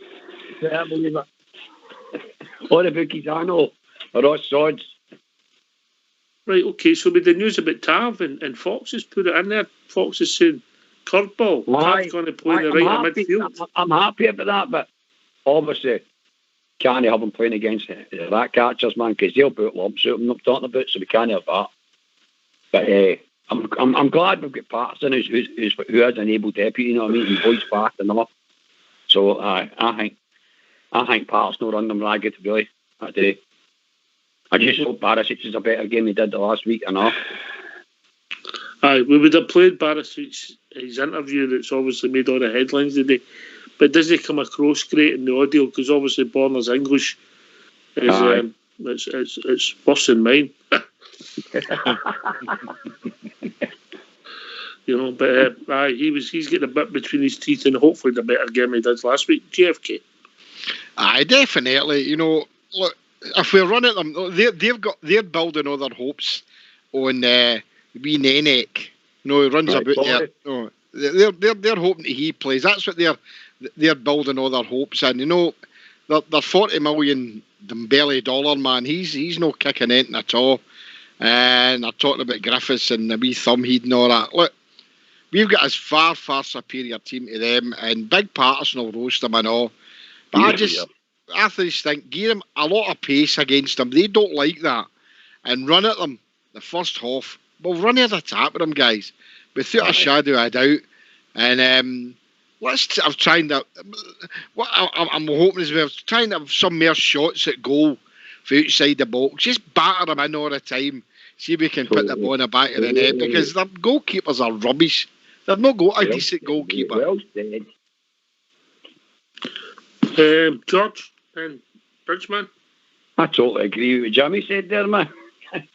All the bookies I know are all swords. Right, okay, so with the news about Tav and Fox has put it in there. Fox is saying curveball. Tav's going to play in the right midfield. I'm happy about that, but obviously can't have him playing against the rat catchers, man, because they'll put lumps out. I'm not talking about, so we can't have that. But I'm glad we've got Patterson, who is an able deputy. You know what I mean? He boys fast enough. So I think Patterson will run them ragged, really, that day. I just hope Barisic is a better game he did the last week and off. Aye, we would have played Barisic, his interview that's obviously made all the headlines today. But does he come across great in the audio? Because obviously Borner's English is it's worse than mine. You know, but he's getting a bit between his teeth, and hopefully the better game he did last week. JFK. Aye, definitely. You know, look, if we're running them, they're building all their hopes on wee Nenek. You know, he runs about there. No, they're hoping that he plays. That's what they're building all their hopes in. You know, they're $40 million belly dollar man. He's no kicking anything at all. And they're talking about Griffiths and the wee Thumbhead and all that. Look, we've got a far superior team to them, and Big Patterson will roast them and all. But I just think give them a lot of pace against them. They don't like that. And run at them the first half. We'll run at the top with them, guys, without a shadow of a doubt. And I'm trying to. What I'm hoping is we're trying to have some more shots at goal for outside the box. Just batter them in all the time. See if we can put the ball in the back of the net, because the goalkeepers are rubbish. They've not got a decent goalkeeper. Well said. George and Bridgman. I totally agree with what Jimmy said there, man.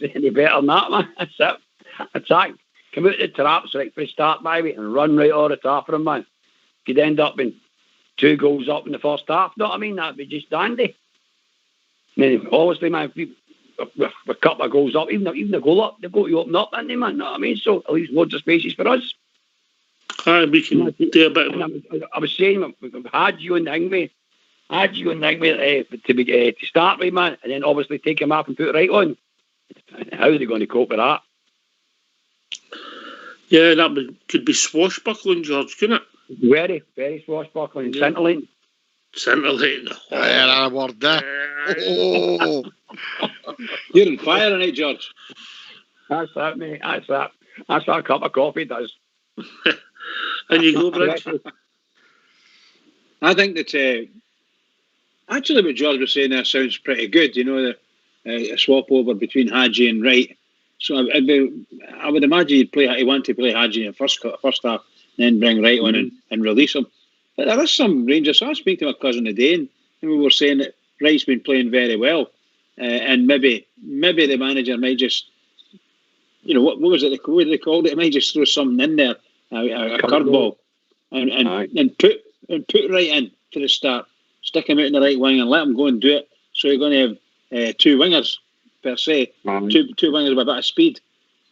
Any better than that, man. That's it. Attack. Come out the traps right for the start, baby, and run right over the top of them, man. Could end up in 2 goals up in the first half. Know what I mean? That'd be just dandy. I mean, obviously, man, with a couple of goals up, even a goal up, they've got to open up, haven't they, man? Know what I mean? So at least loads of spaces for us. We can do a bit of I was saying, we've had you and Hingme to start with, man, and then obviously take him off and put right on. How are they going to cope with that? Yeah, that could be swashbuckling, George, couldn't it? Very, very swashbuckling. Yeah. Scintillating. Scintillating. Yeah, word there. Oh. You're on fire tonight, George. That's that, mate. That's that. That's what a cup of coffee does. And you go, Bridge. I think that actually what George was saying there sounds pretty good. You know, a swap over between Hadji and Wright. So I would imagine he'd want to play Hadji in the first half, then bring Wright on and release him. But there is some Rangers. So I was speaking to my cousin today, and we were saying that Wright's been playing very well, and maybe the manager might just, you know, what was it? What they called it? It might just throw something in there, a curveball, and put Wright in for the start. Stick him out in the right wing and let him go and do it. So you're going to have 2 wingers per se, two wingers with a bit of speed,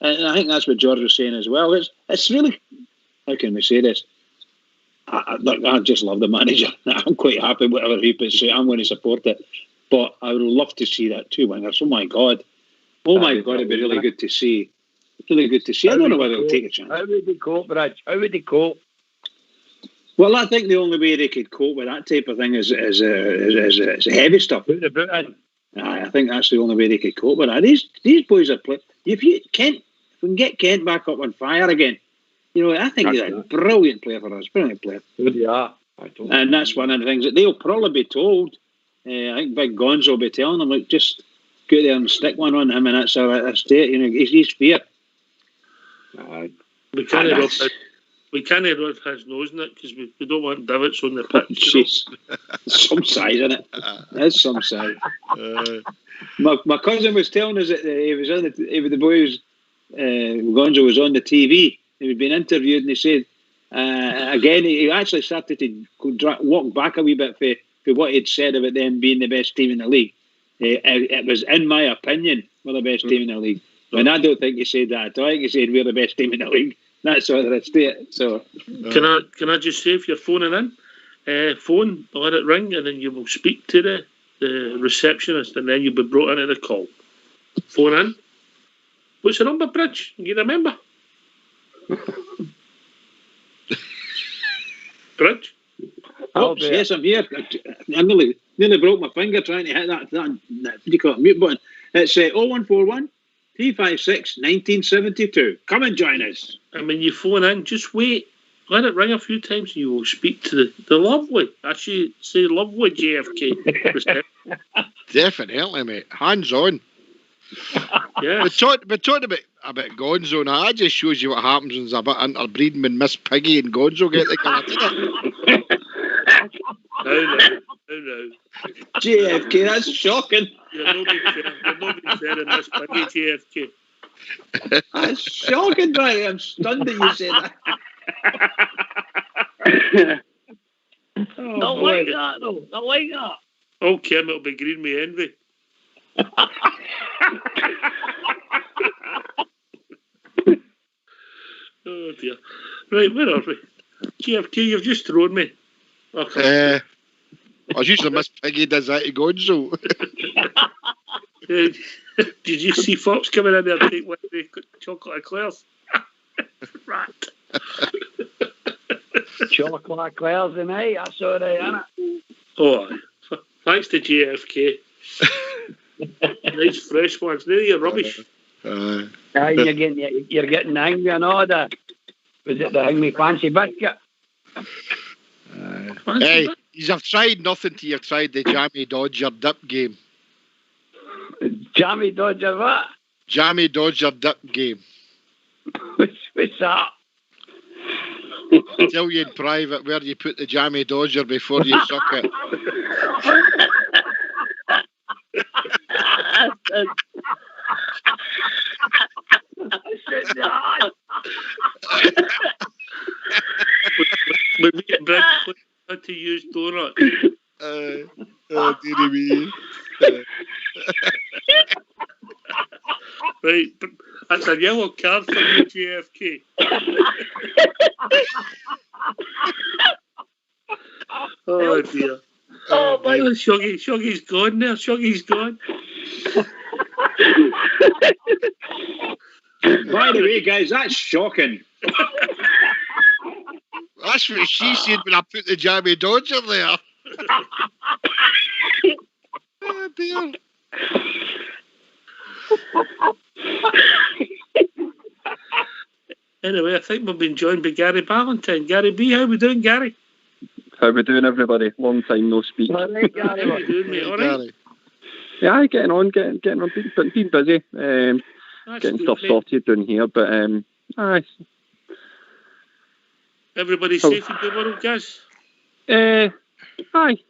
and I think that's what George was saying as well. It's really, how can we say this? I just love the manager. I'm quite happy whatever he puts out. I'm going to support it, but I would love to see that 2 wingers. Oh my god, it'd be really good to see. Really good to see. I don't know whether they'll take a chance. How would they cope, Bridge? How would they cope? Well, I think the only way they could cope with that type of thing is heavy stuff. Put the boot in. I think that's the only way they could cope with that. These boys are playing. If we can get Kent back up on fire again, I think he's a brilliant player for us. Brilliant player. Yeah. And that's one of the things that they'll probably be told. I think Big Gonzo will be telling them, like, just go there and stick one on him, and that's it. He's fair. We can't rub his nose in it because we don't want divots on the pitch. Some size in it. There's some size. My cousin was telling us that he was on the boys. Gonzo was on the TV. He was being interviewed, and he said again he actually started to walk back a wee bit for what he'd said about them being the best team in the league. It was, in my opinion, we're the best team in the league. And I don't think he said that. I think he said we're the best team in the league. That's all there is to it. So, can I just say, if you're phoning in, phone, let it ring, and then you will speak to the receptionist, and then you'll be brought into the call. Phone in. What's the number, Bridge? You remember? Bridge? Oops, yes, I'm here. I nearly broke my finger trying to hit that what do you call it, mute button. It's 0141 356 1972. Come and join us. And when you phone in, just wait. Let it ring a few times and you will speak to the lovely, actually say lovely JFK. Definitely, mate. Hands on. Yeah. We talked about Gonzo now. That just shows you what happens when there's a bit interbreeding when Miss Piggy and Gonzo get together, doesn't it? No. JFK, that's shocking. You're not being fair in Miss Piggy, JFK. That's shocking, right? I'm stunned that you said that. Don't like that, though. Don't like that. Oh, Kim, it'll be green me envy. Oh dear. Right, where are we? JFK, you've just thrown me. Okay. I was usually Miss Piggy does that to Gonzo. Did you see Fox coming in there and take one of the chocolate eclairs? Rat. Chocolate eclairs tonight. That's all right, isn't it? Oh, thanks to JFK. Nice fresh ones. They're your rubbish. You're getting angry and all that. Was it the Hangme Fancy Biscuit? Hey, you've tried nothing till you've tried the Jammy Dodger dip game. Jammy Dodger what? Jammy Dodger dip game. What's that? I'll tell you in private where you put the Jammy Dodger before you suck it. When we get Bridge had to use donuts. Oh, dearie me. Right, that's a yellow card for you, JFK. Oh dear. Oh my God. Shuggy's gone there. Shuggy's gone. By the way, guys, that's shocking. That's what she said when I put the Jammy Dodger there. Oh dear. Anyway, I think we've been joined by Gary Ballantyne. Gary B, how we doing, Gary? How we doing, everybody? Long time no speak. How you doing, mate? All right? Yeah, getting on, being busy, getting stuff sorted down here, but aye. Everybody safe in the world, guys? Aye,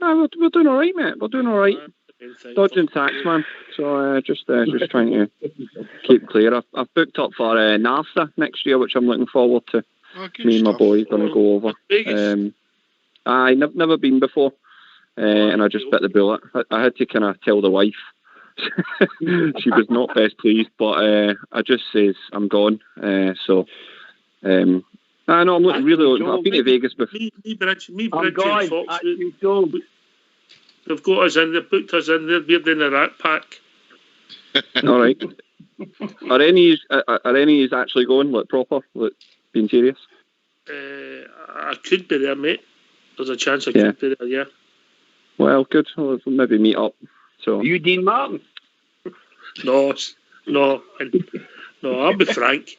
we're doing all right, mate. We're doing all right. Dodging tax, man. So just trying to keep clear. I've booked up for NAFTA next year, which I'm looking forward to. Me and my boy going to go over. I've never been before, and I just bit the bullet. I had to kind of tell the wife. She was not best pleased, but I just says I'm gone. I know I'm looking really. I've been to Vegas before. Me, Bridge, and Fox. They've got us in. They've booked us in. We're in the Rat Pack. All right. Are any actually going, like, proper, like, being serious? I could be there, mate. There's a chance I could be there, yeah. Well, good. We'll maybe meet up So are you Dean Martin? No, I'll be Frank.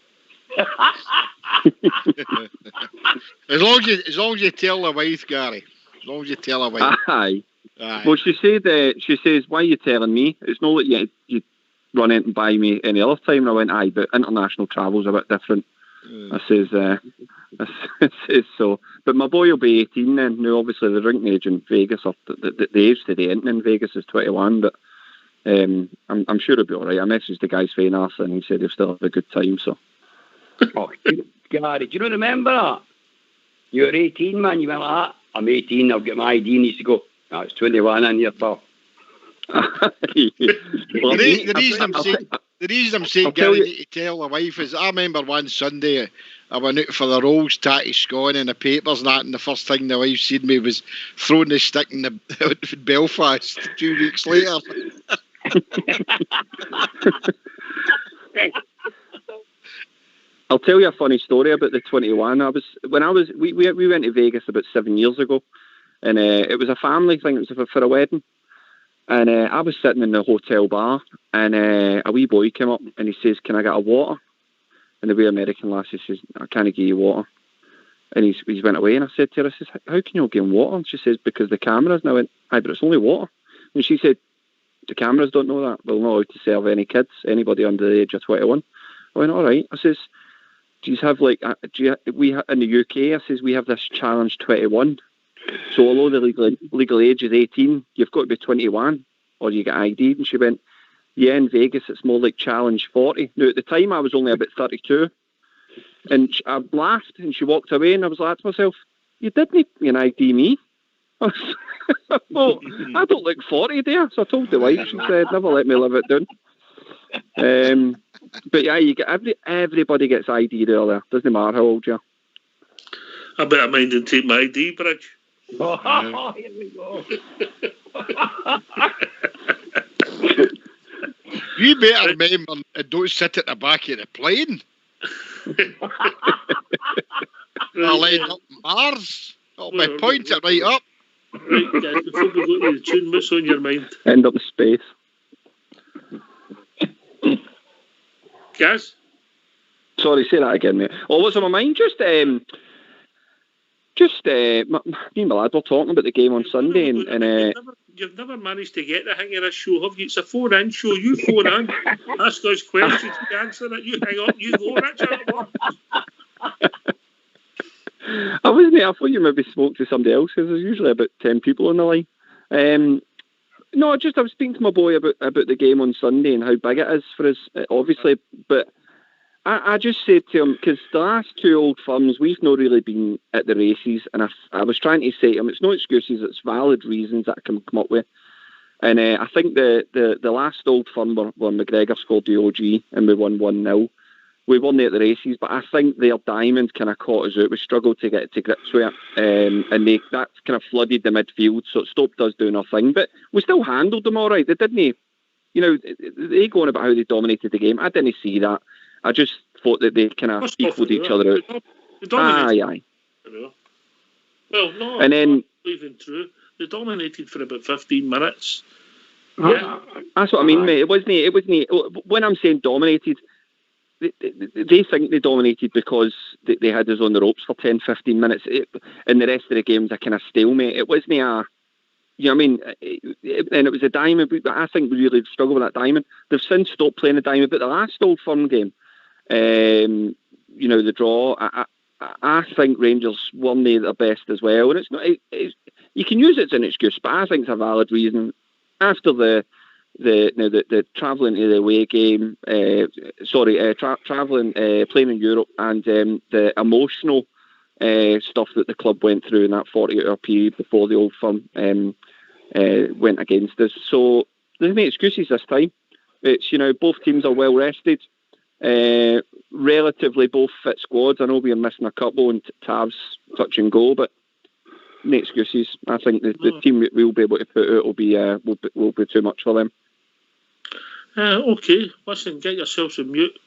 As long as you tell the wife, Gary. As long as you tell the wife. Aye. Well, she says, why are you telling me? It's not that you run out and buy me any other time. And I went, aye, but international travel's a bit different. I says so. But my boy will be 18 then. Now, obviously, the drinking age in Vegas, or the age to the end in Vegas is 21, but I'm sure he'll be all right. I messaged the guy's phone after, and he said he'll still have a good time, so. Oh, Gary, do you not remember that? You were 18, man. You went like that. I'm 18, I've got my ID, and he used to go, no, it's 21 in here, pal. The reason I'm saying Gary need to tell the wife is I remember one Sunday I went out for the rolls, tatty scone in the papers and that, and the first thing the wife seen me was throwing the stick in the Belfast 2 weeks later. I'll tell you a funny story about the 21. We went to Vegas about 7 years ago, and it was a family thing. It was for a wedding, and I was sitting in the hotel bar, and a wee boy came up and he says, "Can I get a water?" And the wee American lassie says, "I can't give you water." And he went away, and I said to her, "How can you give him water?" And she says, "Because the cameras." And I went, "Aye, but it's only water." And she said, "The cameras don't know that. We're not allowed to serve any kids, anybody under the age of 21. I went, "All right." I says, "Do you have we in the UK?" I says, "We have this challenge 21. So although the legal age is 18, you've got to be 21 or you get ID." And she went, "Yeah, in Vegas it's more like challenge 40. Now at the time I was only about 32, and I laughed and she walked away, and I was like to myself, "You didn't even ID me." Well, I don't look 40 there. So I told the wife. She said, "Never let me live it down." But yeah, you get everybody gets ID there. Doesn't matter how old you are. I better mind and take my ID, Bridge. Oh, here we go. You better remember and don't sit at the back of the plane. I'll end up in Mars. I'll point it right up. Right, guys, before we go to the tune, what's on your mind? End up in space. Gaz? Sorry, say that again, mate. Oh, what's on my mind? Me and my lad were talking about the game on Sunday, and you've never managed to get the hang of this show, have you? It's a phone-in show. You phone in, ask us questions, we answer it. You hang up, you go, Richard. I wasn't. I thought you maybe spoke to somebody else, because there's usually about 10 people on the line. No, I was speaking to my boy about the game on Sunday and how big it is for us, obviously. But I just said to him, because the last 2 Old Firms, we've not really been at the races, and I was trying to say to him, it's no excuses, it's valid reasons that I can come up with. And I think the last Old Firm where McGregor scored the OG and we won 1-0. We won there at the races, but I think their diamond kind of caught us out. We struggled to get to grips with it, and that kind of flooded the midfield, so it stopped us doing our thing. But we still handled them all right. They didn't, they go on about how they dominated the game. I didn't see that. I just thought that they kind of equaled each other out. Aye. Well, no, and then even true. They dominated for about 15 minutes. Yeah, that's what I mean, mate. It wasn't. When I'm saying dominated, they think they dominated because they had us on the ropes for 10, 15 minutes, and the rest of the game was a kind of stalemate. It wasn't and it was a diamond, but I think we really struggled with that diamond. They've since stopped playing the diamond, but the last Old Firm game, the draw, I think Rangers weren't their best as well, and it's not. You can use it as an excuse, but I think it's a valid reason. After the travelling to the away game, travelling, playing in Europe, and the emotional stuff that the club went through in that 48-hour period before the Old Firm went against us. So there's no excuses this time. It's both teams are well rested, relatively both fit squads. I know we're missing a couple and Tav's touch and go, but no excuses. I think the team that we'll be able to put out will be too much for them. Okay, listen, get yourselves on mute.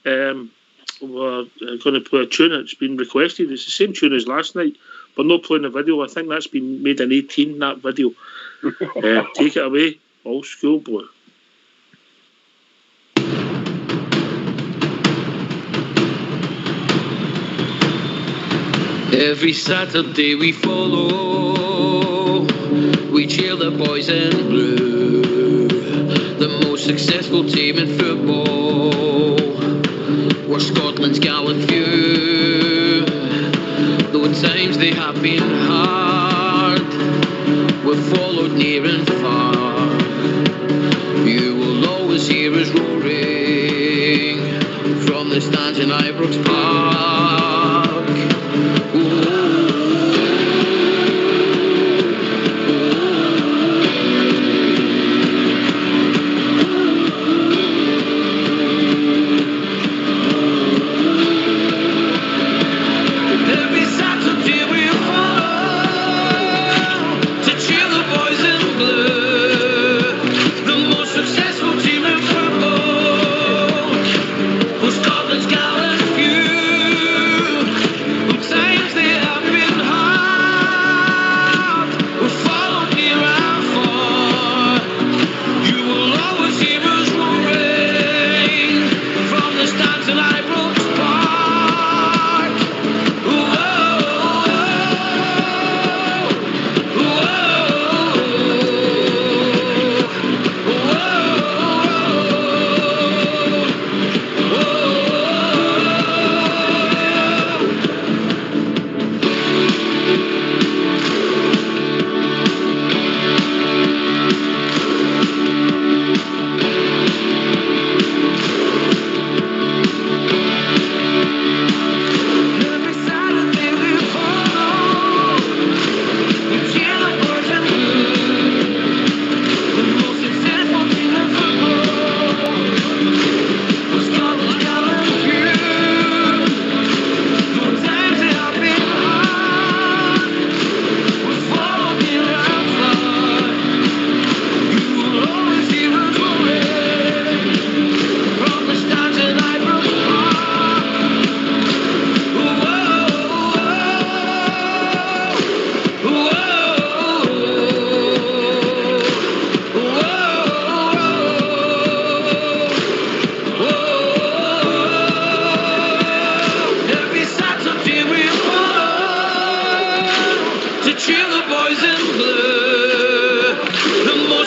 We're going to play a tune that's been requested. It's the same tune as last night, but not playing the video. I think that's been made in 18, that video. Take it away. Old school boy. Every Saturday we follow, we cheer the boys in blue, the most successful team in football. We're Scotland's gallant few, though times they have been hard, we've followed near and far. You will always hear us roaring from the stands in Ibrox Park.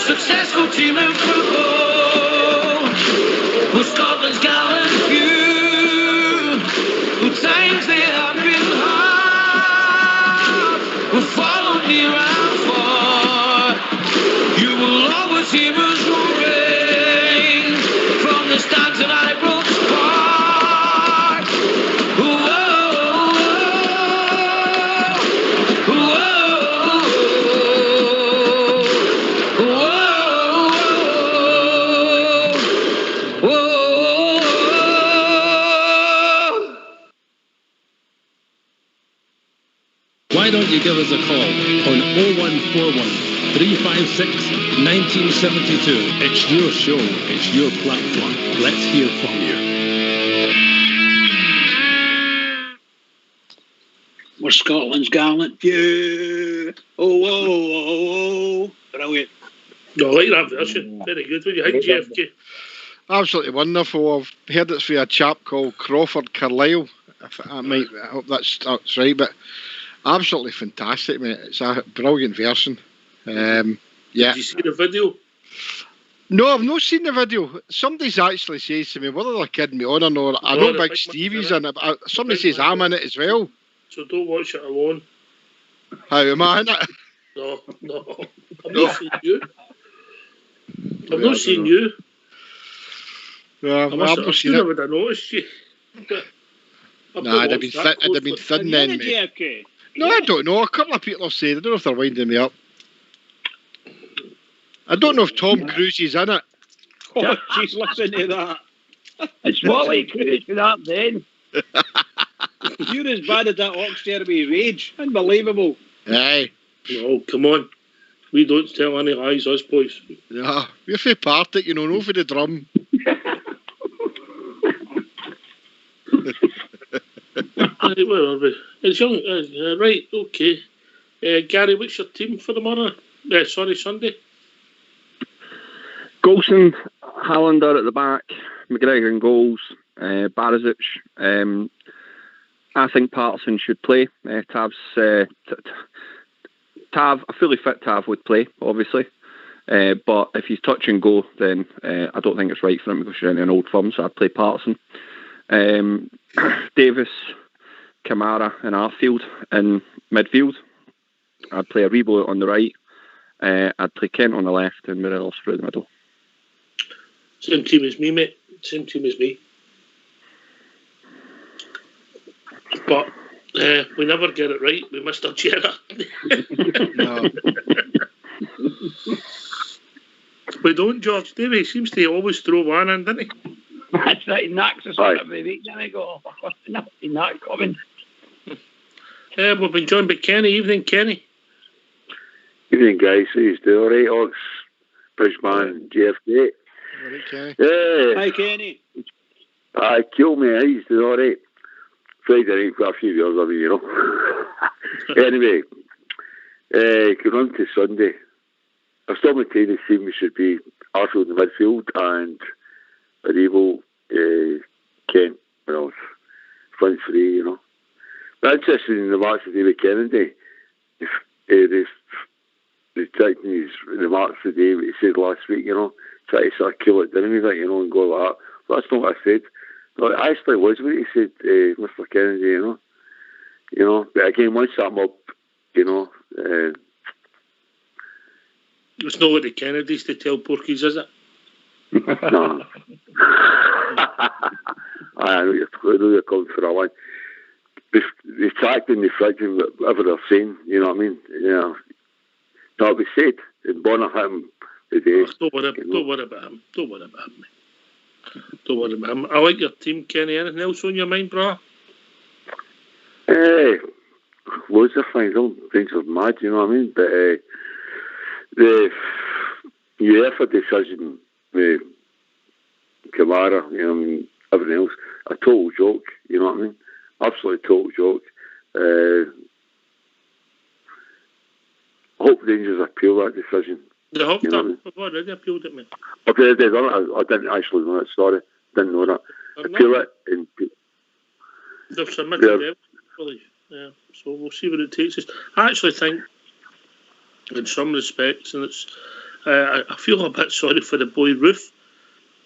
Successful team in football, with Scotland's gallant few, who times they have been hard, will follow near and far. You will always hear us roaring from the stands at Ibrox Park. Why don't you give us a call on 0141 356 1972. It's your show, it's your platform. Let's hear from you. We're Scotland's gallant few. Oh. Brilliant. I like that version. Very good. What do you think, JFK? Absolutely wonderful. I've heard it's for a chap called Crawford Carlyle. I hope that's right, but absolutely fantastic, mate. It's a brilliant version. Yeah. Did you see the video? No, I've not seen the video. Somebody's actually says to me, whether they're kidding me on or not, I know Big Stevie's in it, but somebody says I'm in it as well. So don't watch it alone. How am I in it? No. I've not seen you. I've not seen you. Yeah, I would have noticed you. Nah, I'd have been thin then, mate. No, I don't know. A couple of people have said, I don't know if they're winding me up. I don't know if Tom Cruise is in it. Oh, jeez, listen to that. It's Wally Cruise for that then. You're as bad as that Ox Derby rage. Unbelievable. Aye. No, come on. We don't tell any lies, us boys. Yeah, we're for part it, no for the drum. Right, where are we? It's young. Right, okay. Gary, what's your team for the morning? Sunday. Golson, Hallander at the back, McGregor in goals, Barisic. I think Patterson should play. Tav, a fully fit Tav would play, obviously. But if he's touch and go, then I don't think it's right for him to go straight into an old firm, so I'd play Patterson. Davis, Kamara and Arfield in midfield. I'd play Aribo on the right. I'd play Kent on the left and Morelos through the middle. Same team as me, mate. Same team as me. But we never get it right with Mr. Gerrard. No. We don't, George. Davey seems to always throw one in, doesn't he? That's right, he knocks us out every week, then I go, he's not coming. We've been joined by Kenny. Evening, Kenny. Evening, guys. How you doing? All right, Ox, Bridgeman, JFK. All right, Kenny. Yeah. Hi, Kenny. Kill me. How you doing? All right. Friday night for a few years, I mean, you know. Anyway, going on to Sunday. I still maintain the team should be Arfield in the midfield and Aribo, Kent, front three, you know. But interested in the match with David Kennedy. If retracting his remarks today, what he said last week, you know, try to sort of kill it down with it, you know, and go like that. But that's not what I said. No, it actually was what he said, Mr. Kennedy, you know. But again, once I'm up, you know, it's not what the Kennedys to tell Porkies, is it? No. I know you're coming for a one. Retracting, reflecting, whatever they're saying, you know what I mean? Yeah. That'll be said. And Bonner hit him today. Don't worry about him. Don't worry about him. Don't worry about him. I like your team, Kenny. Anything else on your mind, brother? Loads of things. All things are mad, you know what I mean? But the UEFA decision with Kamara, you know what I mean, everything else, a total joke, you know what I mean? Absolutely total joke. I hope Rangers appeal that decision. They have done. I've already appealed it, mate. Okay, they done it. I didn't actually know that. Sorry, didn't know that. Appeal it and they've submitted it, I believe. Yeah, so we'll see what it takes us. I actually think, in some respects, and it's, I feel a bit sorry for the boy Roof,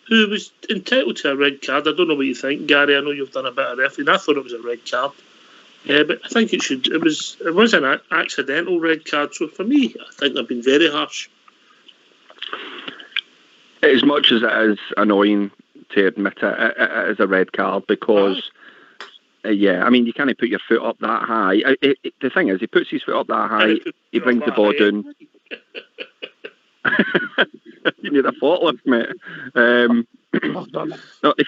who was entitled to a red card. I don't know what you think, Gary. I know you've done a bit of refereeing. I thought it was a red card. Yeah, but I think it was an accidental red card. So for me, I think they've been very harsh. As much as it is annoying to admit it, it is a red card because, yeah, I mean, you can't put your foot up that high. The thing is, he puts his foot up that high, he brings the ball down. You need a forklift, mate. No, if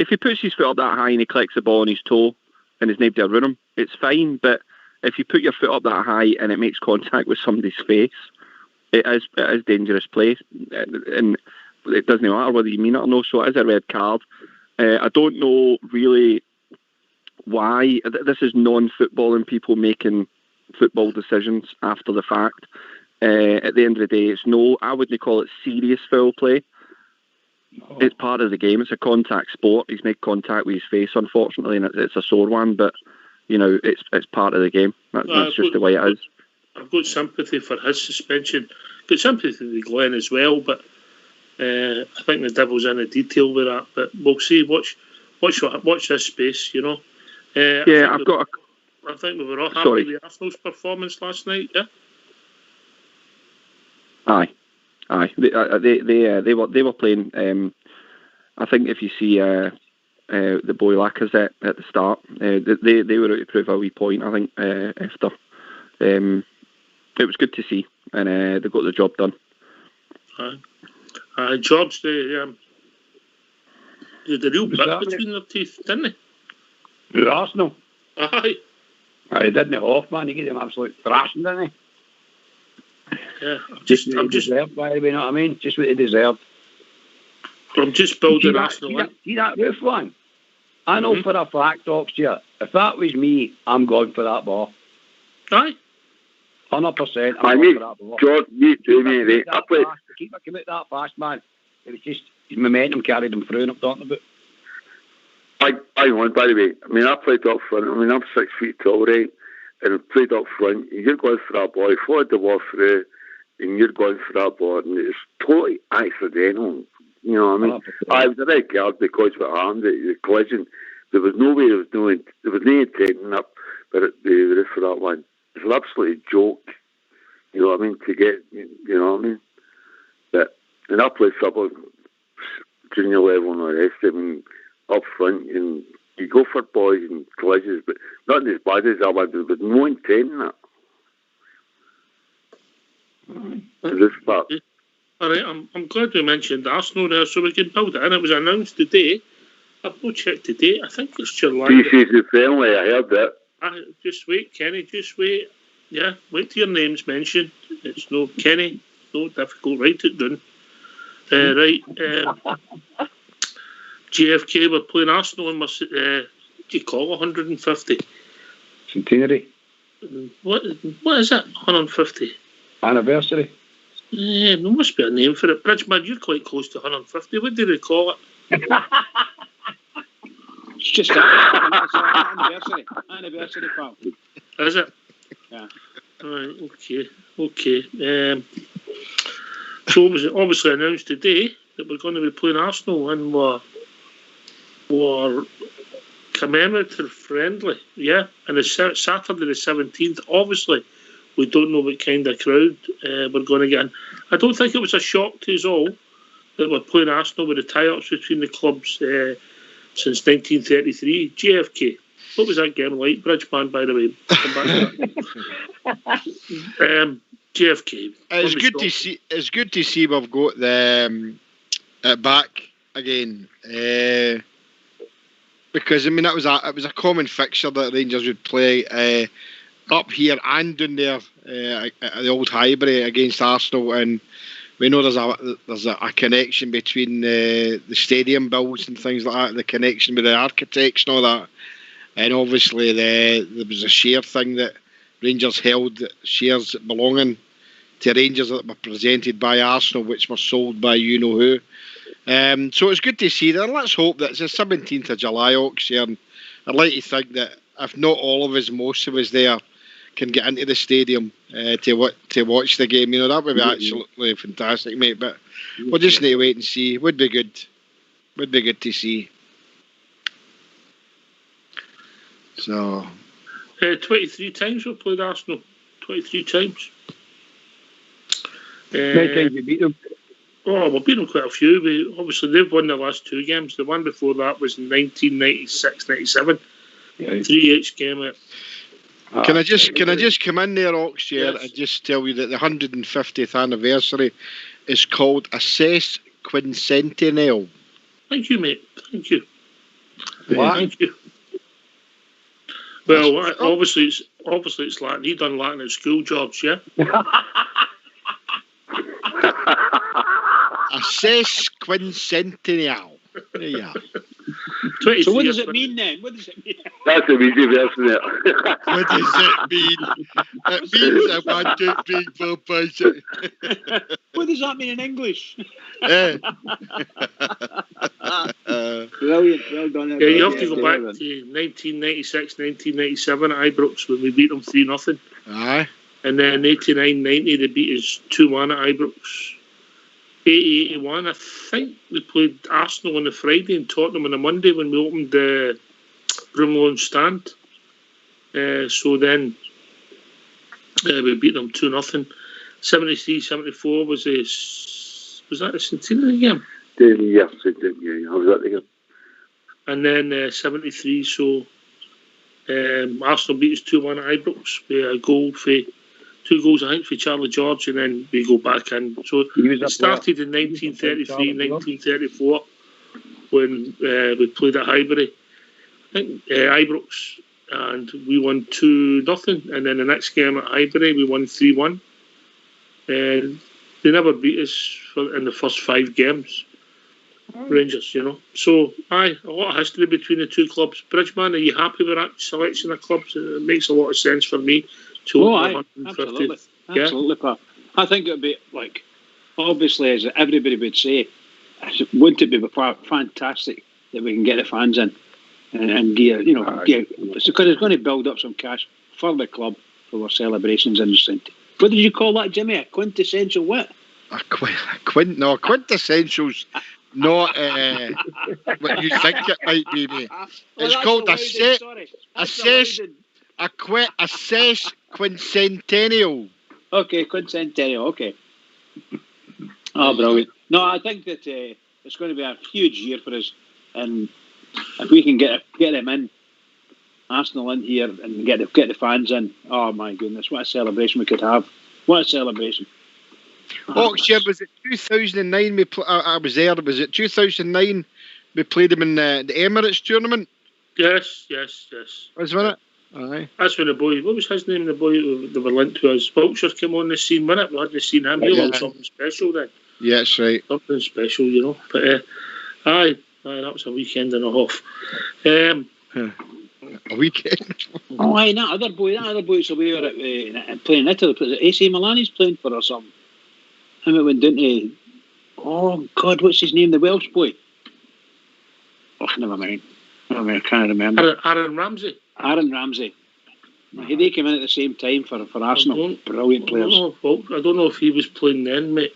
he puts his foot up that high and he collects the ball on his toe and there's nobody around him, it's fine. But if you put your foot up that high and it makes contact with somebody's face, it is dangerous play, and it doesn't matter whether you mean it or not. So it is a red card. I don't know really why. This is non-footballing people making football decisions after the fact. At the end of the day, I wouldn't call it serious foul play. No. It's part of the game. It's a contact sport. He's made contact with his face, unfortunately, and it's a sore one. But you know, it's part of the game. That's just the way it is. I've got sympathy for his suspension. Got sympathy with Glenn as well, but I think the devil's in the detail with that. But we'll see. Watch this space. You know. I think we were all happy with Arsenal's performance last night. Yeah. Aye. They were playing. I think if you see the boy Lacazette at the start, they were out to prove a wee point. I think after it was good to see, and they got the job done. George, they the real bit between their teeth, didn't they? Who, Arsenal? Aye. He didn't it off, man. He gave him absolute thrashing, didn't he? Yeah, I'm just deserved, by the way, you know what I mean? Just what he deserved. I'm just building Arsenal. See that Roof one? I know for a fact, Oxford, if that was me, I'm going for that ball. Aye. 100%. I mean, George, me too, mate. Keep it that fast, man. It was just his momentum carried him through, and I'm talking about. Hang on, by the way. I mean, I played up front. I mean, I'm 6 feet tall, right? And I played up front. You're going for that ball. He followed the ball through, and you're going for that ball. And it's totally accidental. You know what I mean? I was a red card because what happened, the collision. There was no way there was no intent up, but the ref for that one. It's an absolute joke. You know what I mean? To get, you know what I mean? But, and I played football, junior level and all the rest. I mean, up front, and you go for boys and collisions, but not as bad as that one. There was no intent in that. This part. All right, I'm glad we mentioned Arsenal there, so we can build it in. It was announced today. I've not checked the date. I think it's July. Pre-season friendly, I heard that. Just wait, Kenny, just wait. Yeah, wait till your name's mentioned. It's no Kenny, no difficult. Write it down. Right. JFK, we're playing Arsenal in my, what do you call it, 150? Centenary. What is it, 150? Anniversary. Yeah, there must be a name for it. Bridgeman, you're quite close to 150. What do they call it? It's just anniversary. Anniversary, pal. Is it? Yeah. All right, okay. So it was obviously announced today that we're going to be playing Arsenal and we're commemorative friendly, yeah. And it's Saturday the 17th. Obviously, we don't know what kind of crowd we're going to get in. I don't think it was a shock to us all that we're playing Arsenal with the tie-ups between the clubs since 1933. JFK. What was that game like, Bridgeman, by the way? Come back to that. JFK. It's good to see we've got the back again. Because I mean it was a common fixture that Rangers would play up here and down there at the old Highbury against Arsenal, and we know there's a connection between the stadium builds and things like that, the connection with the architects and all that, and obviously there was a share thing that Rangers held, shares belonging to Rangers that were presented by Arsenal, which were sold by you know who. So it's good to see that. Let's hope that it's the 17th of July, Oxford, and I'd like to think that if not all of us, most of us there can get into the stadium to watch the game. You know, that would be absolutely fantastic, mate. But we'll just need to wait and see. Would be good to see. So 23 times we've played Arsenal. 23 times. Many times you beat them? Oh, we've beaten them quite a few. Obviously, they've won the last two games. The one before that was in 1996-97. 3-8 game. Can I just come in there, Oxshare, and just tell you that the 150th anniversary is called a sesquicentennial. Thank you, mate. Thank you. What? Thank you. Well, obviously it's Latin. He done Latin at school, George, yeah? A sesquicentennial. There you are. So what does it mean then? What does it mean? That's a easy version there. What does it mean? It means a 1, 2, 3, 4, 5, 6. What does that mean in English? Brilliant, well done. Yeah, you have to go back to 1996, 1997 at Ibrox when we beat them 3-0. Aye. And then 89-90 they beat us 2-1 at Ibrox. 80-81, I think we played Arsenal on the Friday and Tottenham on the Monday when we opened the Broomloan stand. So then we beat them 2-0. 73-74 was that the Centenary game? Yes, Centenary. I was at the game. And then 73, so Arsenal beat us 2-1 at Ibrox with a goal for 2 goals, I think, for Charlie George, and then we go back in. So it started in 1933, 1934 when we played at Highbury. I think Ibrox, and we won 2-0, and then the next game at Highbury we won 3-1. They never beat us in the first 5 games. Rangers, you know. So, a lot of history between the two clubs. Bridgeman, are you happy with that selection of clubs? It makes a lot of sense for me. Absolutely. Absolutely, Pat. I think it would be, like, obviously, as everybody would say, wouldn't it be fantastic that we can get the fans in and gear, because it's going to build up some cash for the club for our celebrations in the Saint. What did you call that, Jimmy? A quintessential what? Quintessential's not what you think it might be, mate. It's called a quincentennial. Okay, quincentennial. Okay. Oh, brilliant! No, I think that it's going to be a huge year for us, and if we can get them in, Arsenal in here, and get the fans in, oh my goodness, what a celebration we could have! What a celebration! Oxford, was it 2009? I was there. Was it 2009? We played them in the Emirates tournament. Yes. Was it? Aye. That's when the boy. What was his name? The boy that were linked to us. Wiltshire came on the scene, wasn't it? We hadn't seen him. He looked something special then. Yeah, that's right. Something special, But aye, that was a weekend and a half. A weekend. Oh, aye, that other boy's away playing Italy. Was it AC Milan he's playing for or something? And it went down to, oh God, what's his name? The Welsh boy. Oh, never mind. I can't remember. Aaron Ramsey. They came in at the same time for Arsenal. Brilliant players. I don't know if he was playing then, mate.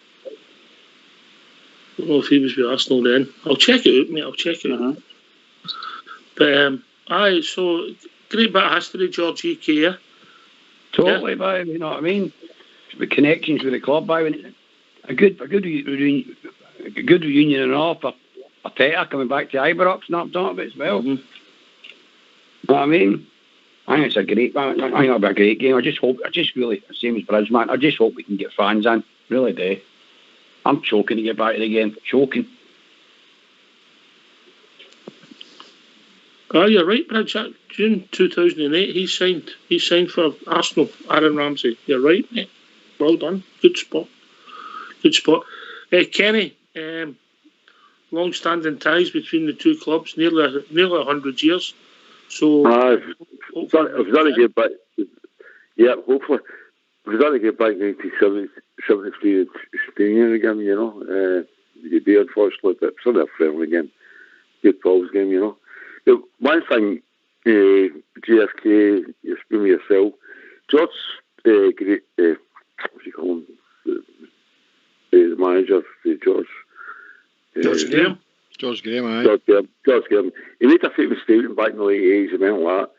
I don't know if he was with Arsenal then. I'll check it out, mate. Out. But aye, so great bit of history, George EK. Yeah? Totally, yeah. You know what I mean? With connections with the club, a good reunion and all for Arteta coming back to Ibrox, not talking about as well. You know what I mean? I think it's a great. I think it'll be a great game. I just really, same as Bridge, man. I just hope we can get fans in. Really do. I'm choking to get back to the game. Choking. Oh, you're right, Bridge. June 2008, he signed for Arsenal. Aaron Ramsey. You're right, mate. Well done. Good spot. Kenny, long-standing ties between the two clubs, nearly 100 years. So, if we're going to get back, hopefully, if we're going to get back 1973 staying again, you'd be unfortunately, but it's not a friendly game, good Paul's game, The one thing, GFK, you speak with yourself, George, great, what do you call him? The manager, George Graham. George Graham. He made a famous statement back in the late 80s. He went like,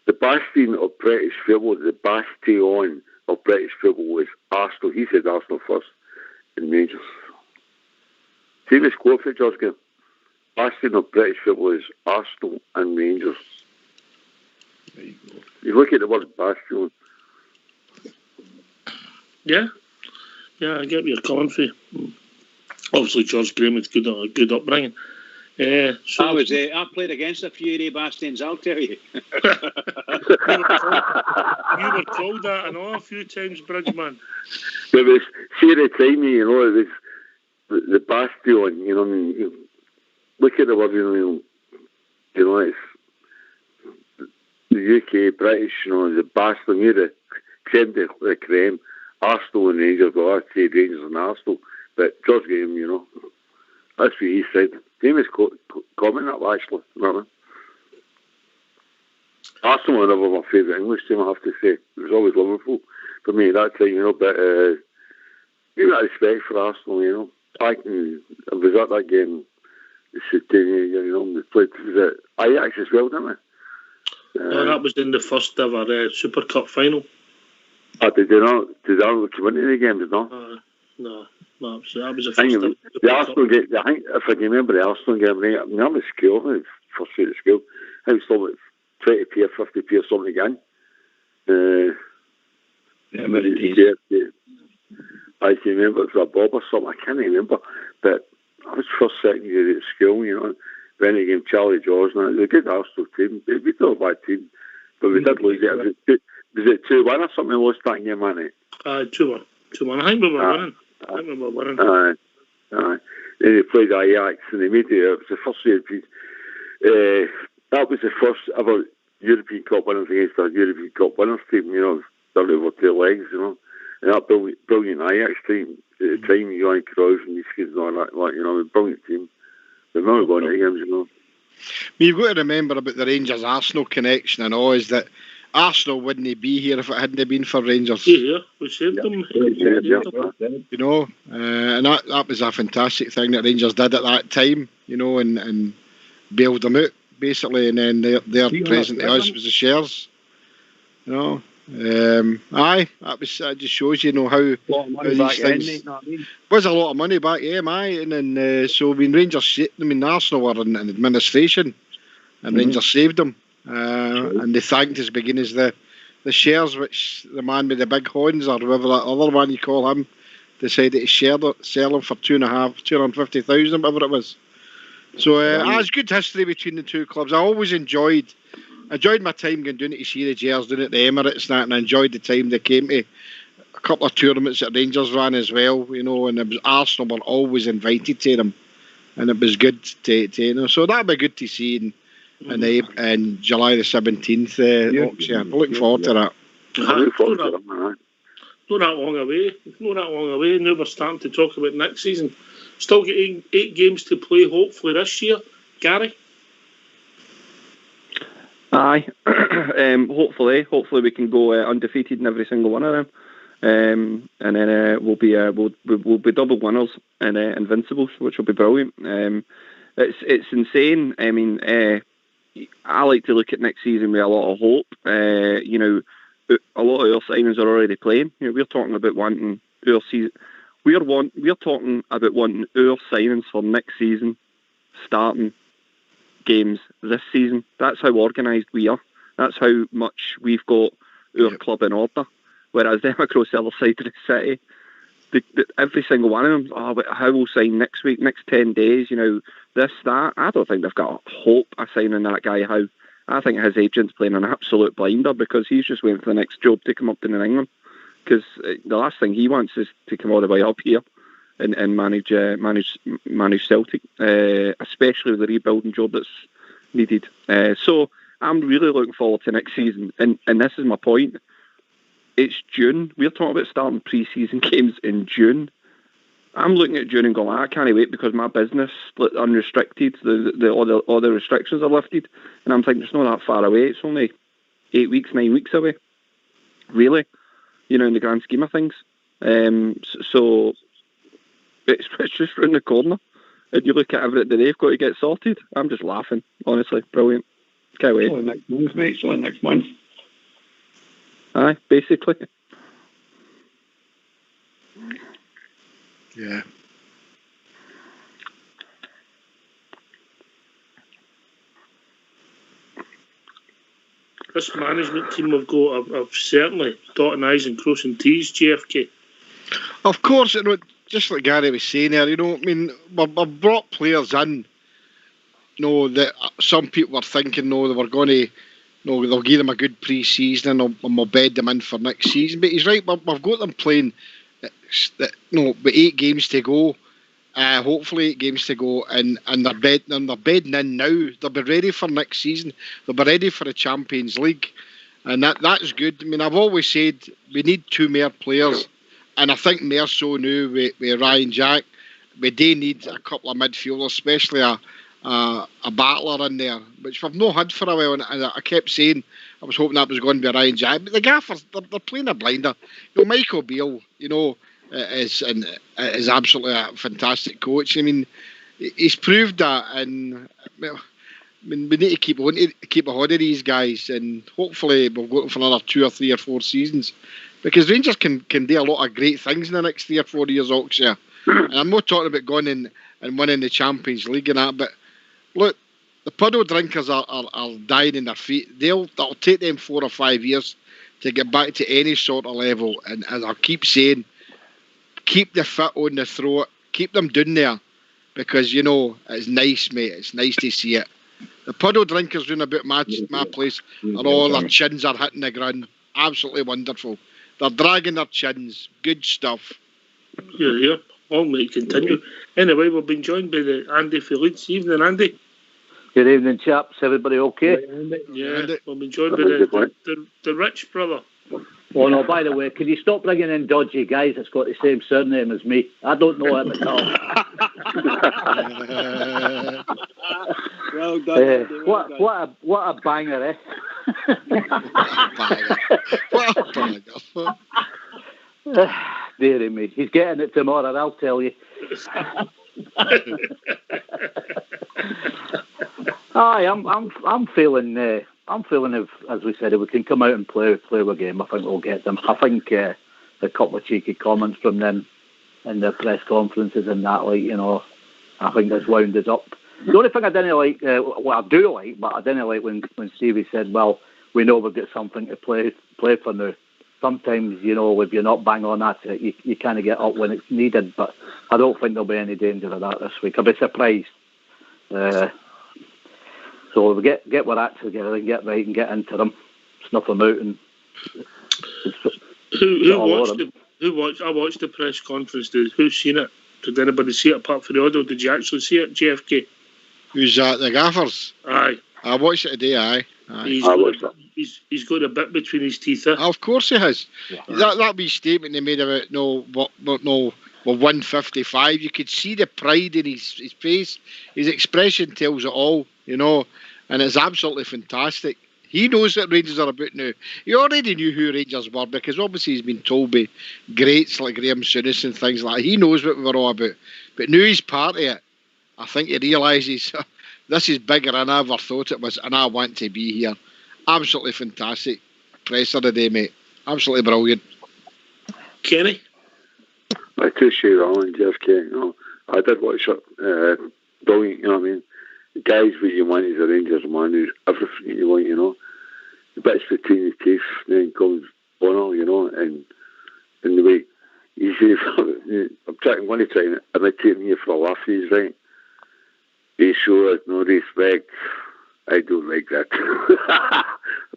the bastion of British football, the bastion of British football was Arsenal. He said Arsenal first and Rangers. Famous quote for George Graham. Bastion of British football is Arsenal and Rangers. There you go. You look at the word bastion. Yeah, I get where you're coming from. Obviously, George Graham with good upbringing. So I played against a few Ray Bastions, I'll tell you. You were told that a few times, Bridgeman. It was Sherry Timey, it was the bastion, look at the word, it's the UK, British, the bastion, the creme de la creme. Arsenal and Rangers, well, I'd say Rangers and Arsenal, but George Graham, that's what he said. Famous comment that actually, Arsenal were never my favourite English team, I have to say. It was always Liverpool for me at that time, but maybe that respect for Arsenal, I was at that game, they played, was it Ajax as well, didn't they? That was in the first ever Super Cup final. Did they not come into the game, did not? No, that was the first. The Arsenal game, I think, if I can remember the Arsenal game, right, I was at school, first year at school, I was still at 20p or 50p or something again. I can remember it was a bob or something, I can't remember, but I was first, second year at school, when they gave Charlie George, and it was a good Arsenal team, we not a bad team, but we did lose it. Was it 2-1 or something we lost that game, wasn't it? 2-1. I think we were winning. Aye. Then they played Ajax and they made it. It was the first European. That was the first ever European Cup winners against a European Cup winners team. Done over 2 legs. And that brilliant Ajax team. at the time, Johan Cruyff and these kids and all that, like, you know, a brilliant team. They've never gone to games, you know. You've got to remember about the Rangers-Arsenal connection and all is that Arsenal wouldn't be here if it hadn't been for Rangers. Yeah, we saved them. You know, and that was a fantastic thing that Rangers did at that time, you know, and bailed them out, basically, and then their present to us was the shares, you know. That just shows, you know, how these things was a lot of money back then, and then so when Rangers, Arsenal were in administration, and Rangers saved them, and they thanked us beginning as the shares which the man with the big horns or whoever that other man you call him decided to sell them for 250,000, whatever it was. So it's good history between the two clubs. I always enjoyed my time going down to see the Gers down at the Emirates and I enjoyed the time they came to a couple of tournaments that Rangers ran as well, you know, and it was Arsenal were always invited to them, and it was good to you know, so that'd be good to see in July the 17th. I'm looking forward to that. Not that long away. Now we're starting to talk about next season. Still getting 8 games to play, hopefully this year. Gary? Aye, hopefully we can go undefeated in every single one of them, and then we'll be double winners and invincibles, which will be brilliant. It's insane. I mean, I like to look at next season with a lot of hope. You know, a lot of our signings are already playing. You know, we're talking about wanting our season. We're talking about wanting our signings for next season starting games this season. That's how organised we are. That's how much we've got our club in order. Whereas them across the other side of the city, every single one of them, how we'll sign next week, next 10 days, you know, this, that. I don't think they've got hope of signing that guy Howe. I think his agent's playing an absolute blinder because he's just waiting for the next job to come up in England. Because the last thing he wants is to come all the way up here and manage Celtic, especially with the rebuilding job that's needed. So I'm really looking forward to next season. And this is my point. It's June. We're talking about starting pre-season games in June. I'm looking at June and going, I can't wait because my business split unrestricted. All the restrictions are lifted. And I'm thinking it's not that far away. It's only 8 weeks, 9 weeks away. Really. You know, in the grand scheme of things. So it's just round the corner. And you look at everything that they've got to get sorted. I'm just laughing, honestly. Brilliant. Can't wait. It's only next month, mate. It's only next month. Aye, basically. Yeah. This management team we've got have certainly dotting I's and crossing T's, JFK. Of course, you know, just like Gary was saying there, you know, I mean, we've brought players in, you know, that some people were thinking, no, they were going to, no, they'll give them a good pre-season and we'll bed them in for next season. But he's right, we've got them playing, with 8 games to go. Hopefully 8 games to go, and they're bedding in now. They'll be ready for next season. They'll be ready for the Champions League, and that's good. I mean, I've always said we need 2 more players, and I think more so now with Ryan Jack. We do need a couple of midfielders, especially a battler in there, which we've not had for a while. And I kept saying I was hoping that was going to be Ryan Jack, but the Gaffers they're playing a blinder. You know, Michael Beale, you know, is absolutely a fantastic coach. I mean, he's proved that, and well, I mean, we need to keep ahead of these guys, and hopefully we'll go for another 2 or 3 or 4 seasons, because Rangers can do a lot of great things in the next 3 or 4 years, Oxford. And I'm not talking about going in and winning the Champions League and that, but look, the puddle drinkers are dying in their feet. That'll take them 4 or 5 years to get back to any sort of level, and as I keep saying, keep the foot on the throat, keep them down there, because, you know, it's nice, mate. It's nice to see it. The puddle drinkers round about my place are all their chins are hitting the ground. Absolutely wonderful. They're dragging their chins. Good stuff. Yeah. All may continue. Anyway, we've been joined by the Andy Felix. Evening, Andy. Good evening, chaps. Everybody okay? Yeah, we've been joined by the Rich brother. Oh no, by the way, could you stop bringing in dodgy guys that's got the same surname as me? I don't know him at all. Well done, Andy, well done. What a banger, eh? What a banger. Dear me, he's getting it tomorrow, I'll tell you. Aye, I'm feeling if, as we said, if we can come out and play a game, I think we'll get them. I think a couple of cheeky comments from them in the press conferences and that, like, you know, I think that's wound us up. The only thing I didn't like, what I do like, but I didn't like when Stevie said, well, we know we've got something to play for now. Sometimes, you know, if you're not bang on at it, you kind of get up when it's needed, but I don't think there'll be any danger of that this week. I'll be surprised. So if we get our act together and get right and get into them, snuff them out, and who watched? I watched the press conference. Who's seen it? Did anybody see it apart from the audio? Did you actually see it, JFK? Who's that? The Gaffers? Aye. I watched it today. Aye. He's got a bit between his teeth. Of course he has. Yeah. That wee statement they made about 155. You could see the pride in his face. His expression tells it all, you know, and it's absolutely fantastic. He knows what Rangers are about now. He already knew who Rangers were because obviously he's been told by greats like Graham Souness and things like that. He knows what we were all about. But now he's part of it. I think he realises this is bigger than I ever thought it was, and I want to be here. Absolutely fantastic presser today, mate. Absolutely brilliant. Kenny? I appreciate Alan, JFK. You know, I did watch it. Brilliant, you know what I mean? The guys what you want is a Rangers man who's everything you want, you know. The bits between the teeth, then comes Bonner, you know, and the way you see, I'm going to try and imitate him here for a laugh, he's right. He shows no respect. I don't like that.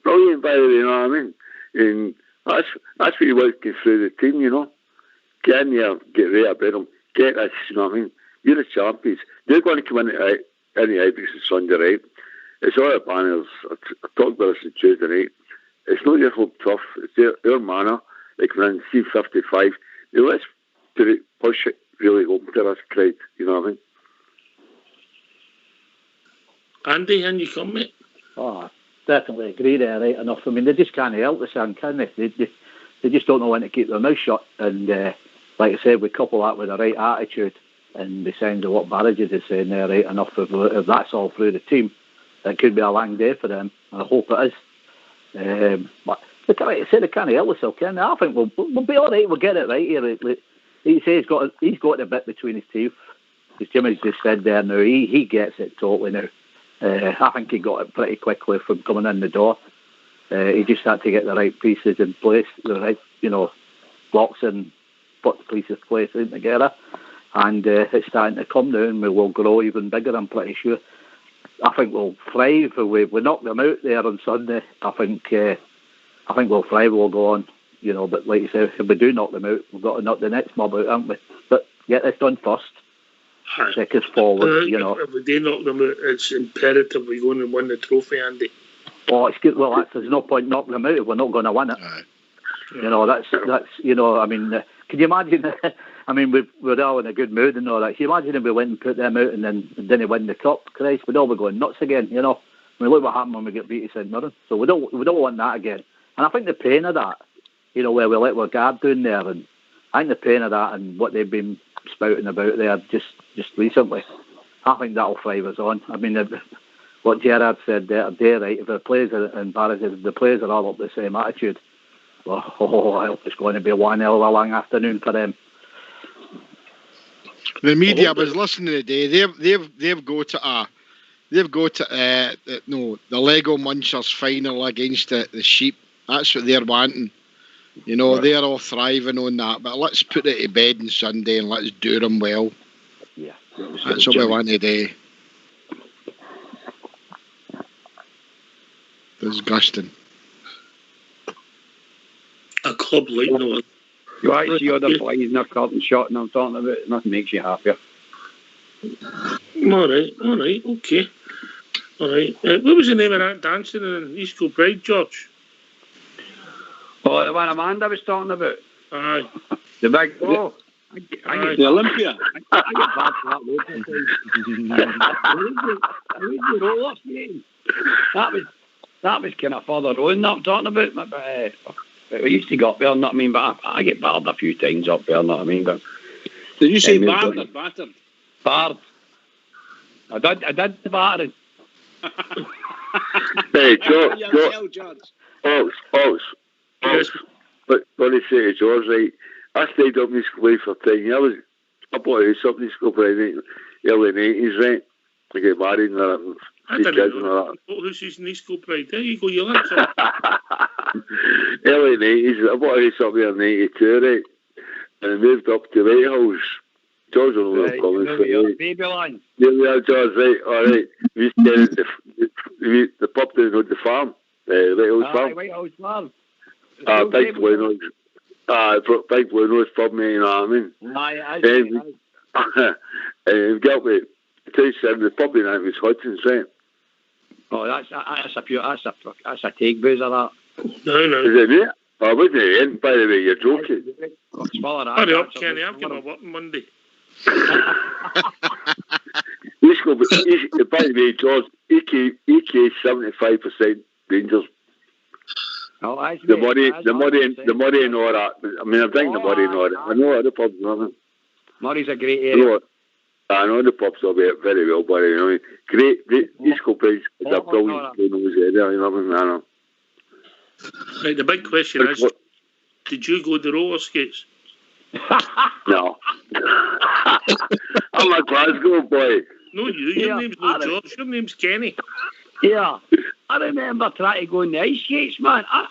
Brilliant, by the way, you know what I mean? And that's what he wants to get through the team, you know. Get in there, get right about them, get us, you know what I mean? You're the champions. They're going to come in the Ibrox on Sunday, right? It's all the banners. I talked about this on Tuesday night. It's not your home turf. It's their manner. Like when in C55, let's push it really home to us, crowd. You know what I mean? Andy, and you come, mate? Oh, definitely agree there, right enough. I mean, they just can't help the sound, can they? They just don't know when to keep their mouth shut. And like I said, we couple that with the right attitude and the sound of what Barrages is saying there, right enough. If that's all through the team, it could be a long day for them. And I hope it is. But like I said, they can't help themselves, can they? I think we'll be all right. We'll get it right here. He says he's got a bit between his teeth. As Jimmy's just said there now, he gets it totally now. I think he got it pretty quickly from coming in the door. He just had to get the right pieces in place, the right, you know, blocks and put the pieces place in together. And it's starting to come now, and we will grow even bigger, I'm pretty sure. I think we'll thrive. If we knock them out there on Sunday, I think we'll thrive, we'll go on. You know, but like you say, if we do knock them out, we've got to knock the next mob out, haven't we? But get this done first. Take us forward, you know. If we do knock them out, it's imperative we go and win the trophy, Andy. Oh, it's good. Well, there's no point knocking them out if we're not going to win it. You know, that's you know, I mean, can you imagine? I mean, we're all in a good mood and all that. Can you imagine if we went and put them out and then didn't win the cup? Christ, we'd all be going nuts again, you know. I mean, look what happened when we get beat at St Mirren. So we don't want that again. And I think the pain of that, you know, where we let our guard down there, and I think the pain of that and what they've been spouting about there just recently, I think that'll thrive us on. I mean, what Gerard said there today, right, if the players are embarrassed, if the players are all up the same attitude, well, I hope it's going to be one hell of a long afternoon for them. The media, I was listening today, they've got the Lego Munchers final against the Sheep. That's what they're wanting. You know, right. They're all thriving on that. But let's put it to bed on Sunday and let's do them well. Yeah. That's what we want to do. Disgusting. A club like no one. You actually see other boys in their curtain shot and I'm talking about it, nothing makes you happier. All right, okay. All right. What was the name of that dancing in East Kilbride, George? Oh, the one Amanda was talking about. Aye. The big. Oh. The Olympia. I get bad for that roller skating. That was kind of further on that I'm talking about. But we used to go up there, not I mean, but I get barred a few times up there, not I mean, but. Did you say barred or battered? Barred. I did the battering. Hey, George. But what I say to George, right? I stayed up in school for 10 years. I bought a house up in school for the early 90s, right? I get married and that. I didn't know what houses in East Kilbride. There you go, you like it. Early 90s. I bought a house up there in 92, right? And I moved up to Whitehills. George will know Right, comments. Babyland. Yeah, we are, George, right? All right. We used to get the pub down on the farm. Whitehills Farm. Whitehills Farm. Big Blue Nose. Big Blue Nose pub, mate, you know what I mean? And got me. The pub in that was Hudson's, right? Oh, that's a take boozer, that. No. Is it me? Oh, wasn't it? By the way, you're joking. Hurry up, Kenny. I've got my work on Monday. Let's go. By the way, George, EK 75% Rangers. Oh, the money and all that. I mean, I think the money and all that. I know the pubs, nothing. Murray's a great area. I know the pubs will be very well, but you know, great. East Kilbride is a brilliant area. You know what I mean? Right, the big question is, did you go to roller skates? No. I'm a Glasgow boy. No, your name's no George, your name's Kenny. Yeah, I remember trying to go on the ice skates, man. I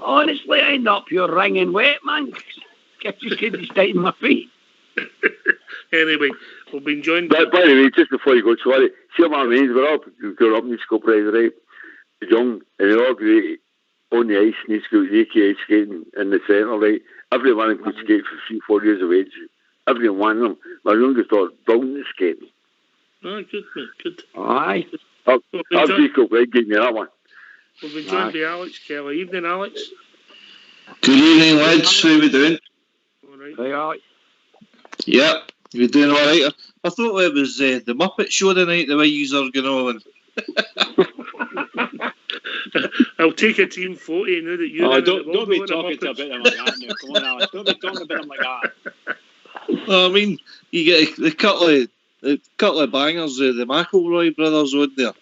honestly end up pure wringing wet, man. I just couldn't stay in my feet. Anyway, we've been joined by the way, just before you go, sorry, see what I mean? We're up in the Kilbride, right? Young, and they're all great on the ice, and he's UK ice skating in the centre, right? Everyone could skate for 3-4 years of age. Every one of them. My youngest daughter, brilliant at skating. Oh, good, mate, good. Aye. I'll just go right, give me that one. We've been joined by Alex Kelly. Evening, Alex. Good evening, lads. How are we doing? All right. Hey, Alex. Yeah, you're doing all right. I thought it was the Muppet Show tonight, the way you are going on. I'll take a team photo now that you're don't be talking about them like that now. Come on, Alex. Don't be talking about them like that. I mean, you get a couple of bangers, the McElroy brothers on there.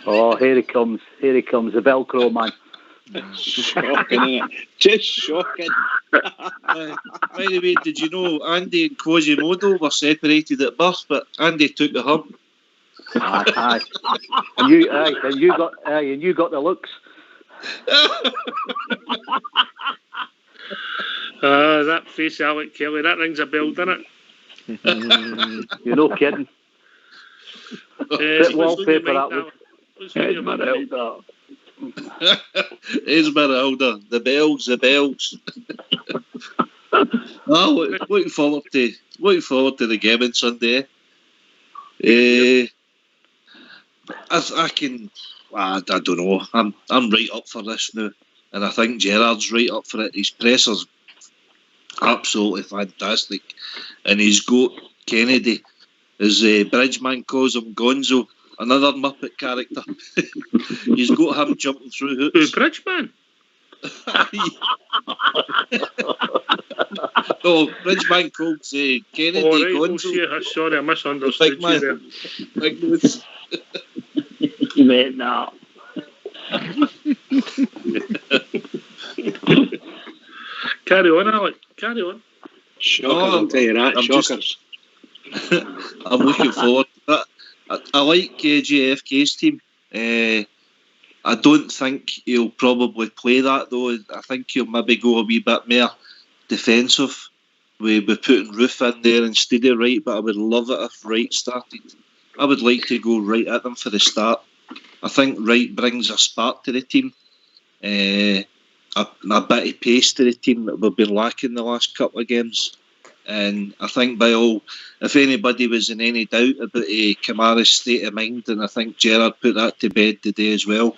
Oh, here he comes, the Velcro man. Shocking, isn't it? Just shocking. By the way, did you know Andy and Quasimodo were separated at birth, but Andy took the hump? Aye. And you got the looks. That face, Alec Kelly, that rings a bell, doesn't it? You're no kidding. Bit wallpaper that was. Esmeralda, the bells. Looking forward to the game on Sunday. I don't know. I'm right up for this now, and I think Gerrard's right up for it. His presser's absolutely fantastic, and he's got Kennedy, as Bridgeman calls him, Gonzo, another Muppet character. He's got him jumping through hoops. Who's Bridgeman? No, Bridgeman called Kennedy, Gonzo. Sorry, I misunderstood you there. Big news. Mate, no. Carry on, Alec. Carry on. Shockers, I'll tell you that. Shockers. I'm looking forward to that. I like JFK's team. I don't think he'll probably play that, though. I think he'll maybe go a wee bit more defensive. We're putting Roof in there instead of Wright, but I would love it if Wright started. I would like to go right at them for the start. I think Wright brings a spark to the team, a bit of pace to the team that we've been lacking the last couple of games. And I think if anybody was in any doubt about Kamara's state of mind, and I think Gerrard put that to bed today as well.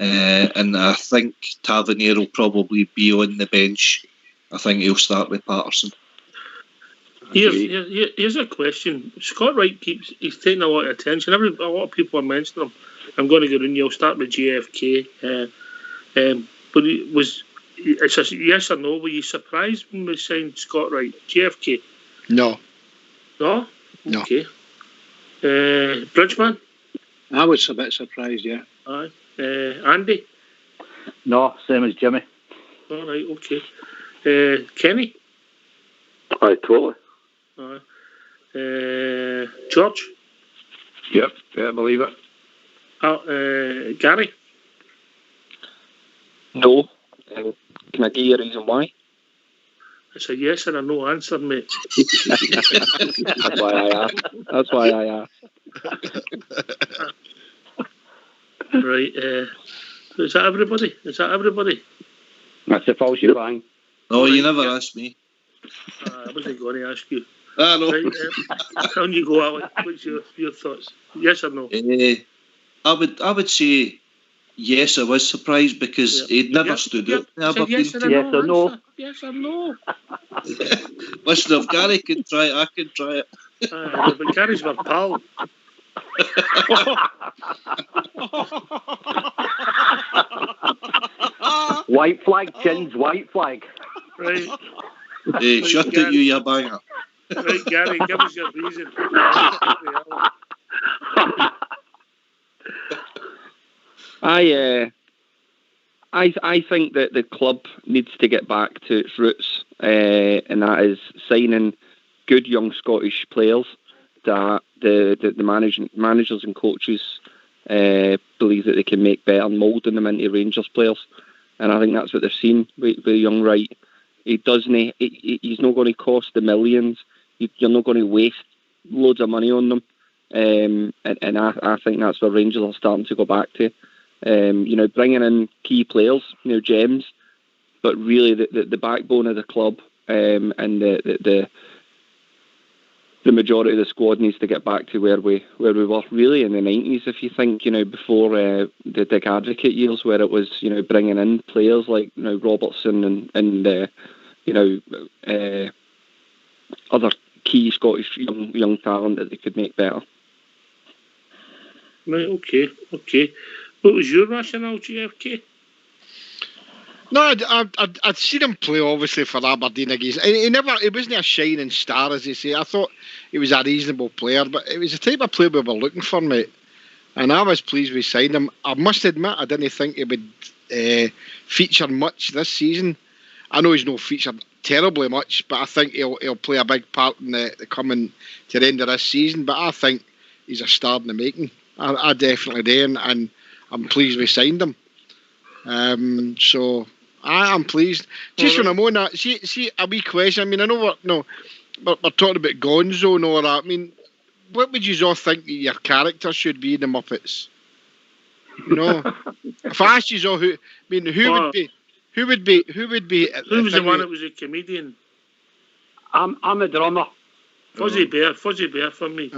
and I think Tavernier will probably be on the bench. I think he'll start with Patterson. Here's a question. Scott Wright he's taking a lot of attention. A lot of people are mentioning him. I'm going to go in. You'll start with JFK. But it's a yes or no. Were you surprised when we signed Scott Wright? JFK? No. No? Okay. Bridgman? I was a bit surprised, yeah. Aye. Andy? No, same as Jimmy. All right, okay. Kenny? Aye, totally. Aye. George? Yep, yeah, I believe it. Gary? No. Can I give you a reason why? It's a yes and a no answer, mate. That's why I asked. Right. Is that everybody? That's a falsifying. No, you never asked me. I wasn't going to ask you. I know. Right, on you go, Alec. What's your thoughts? Yes or no? I would say yes. I was surprised because he'd never stood out. Yes or no? Yes or no? Listen, if Gary can try it, I can try it. But Gary's my pal. White flag, Chins, white flag. Right. Hey, shut it, you banger. Right, Gary, give us your reason. I think that the club needs to get back to its roots, and that is signing good young Scottish players that the managers and coaches believe that they can make better and moulding them into Rangers players. And I think that's what they've seen with young Wright. He's not going to cost the millions. You're not going to waste loads of money on them. And I think that's where Rangers are starting to go back to. Bringing in key players, gems, but really the backbone of the club and the majority of the squad needs to get back to where we were really in the 90s. If you think, before the Dick Advocate years, where it was, bringing in players like Robertson and other key Scottish young talent that they could make better. Right. Okay. What was your rationale, JFK? No, I'd seen him play obviously for Aberdeen against. He wasn't a shining star, as they say. I thought he was a reasonable player, but it was the type of player we were looking for, mate. And I was pleased we signed him. I must admit, I didn't think he would feature much this season. I know he's not featured terribly much, but I think he'll play a big part in the coming to the end of this season. But I think he's a star in the making. I definitely do, and I'm pleased we signed him. So I am pleased. Just when I'm on that, see a wee question. I mean, I know we're talking about Gonzo and all that. I mean, what would you all think your character should be in the Muppets? If I asked you all who would be Who was the one that was a comedian? I'm a drummer. Fuzzy Bear for me.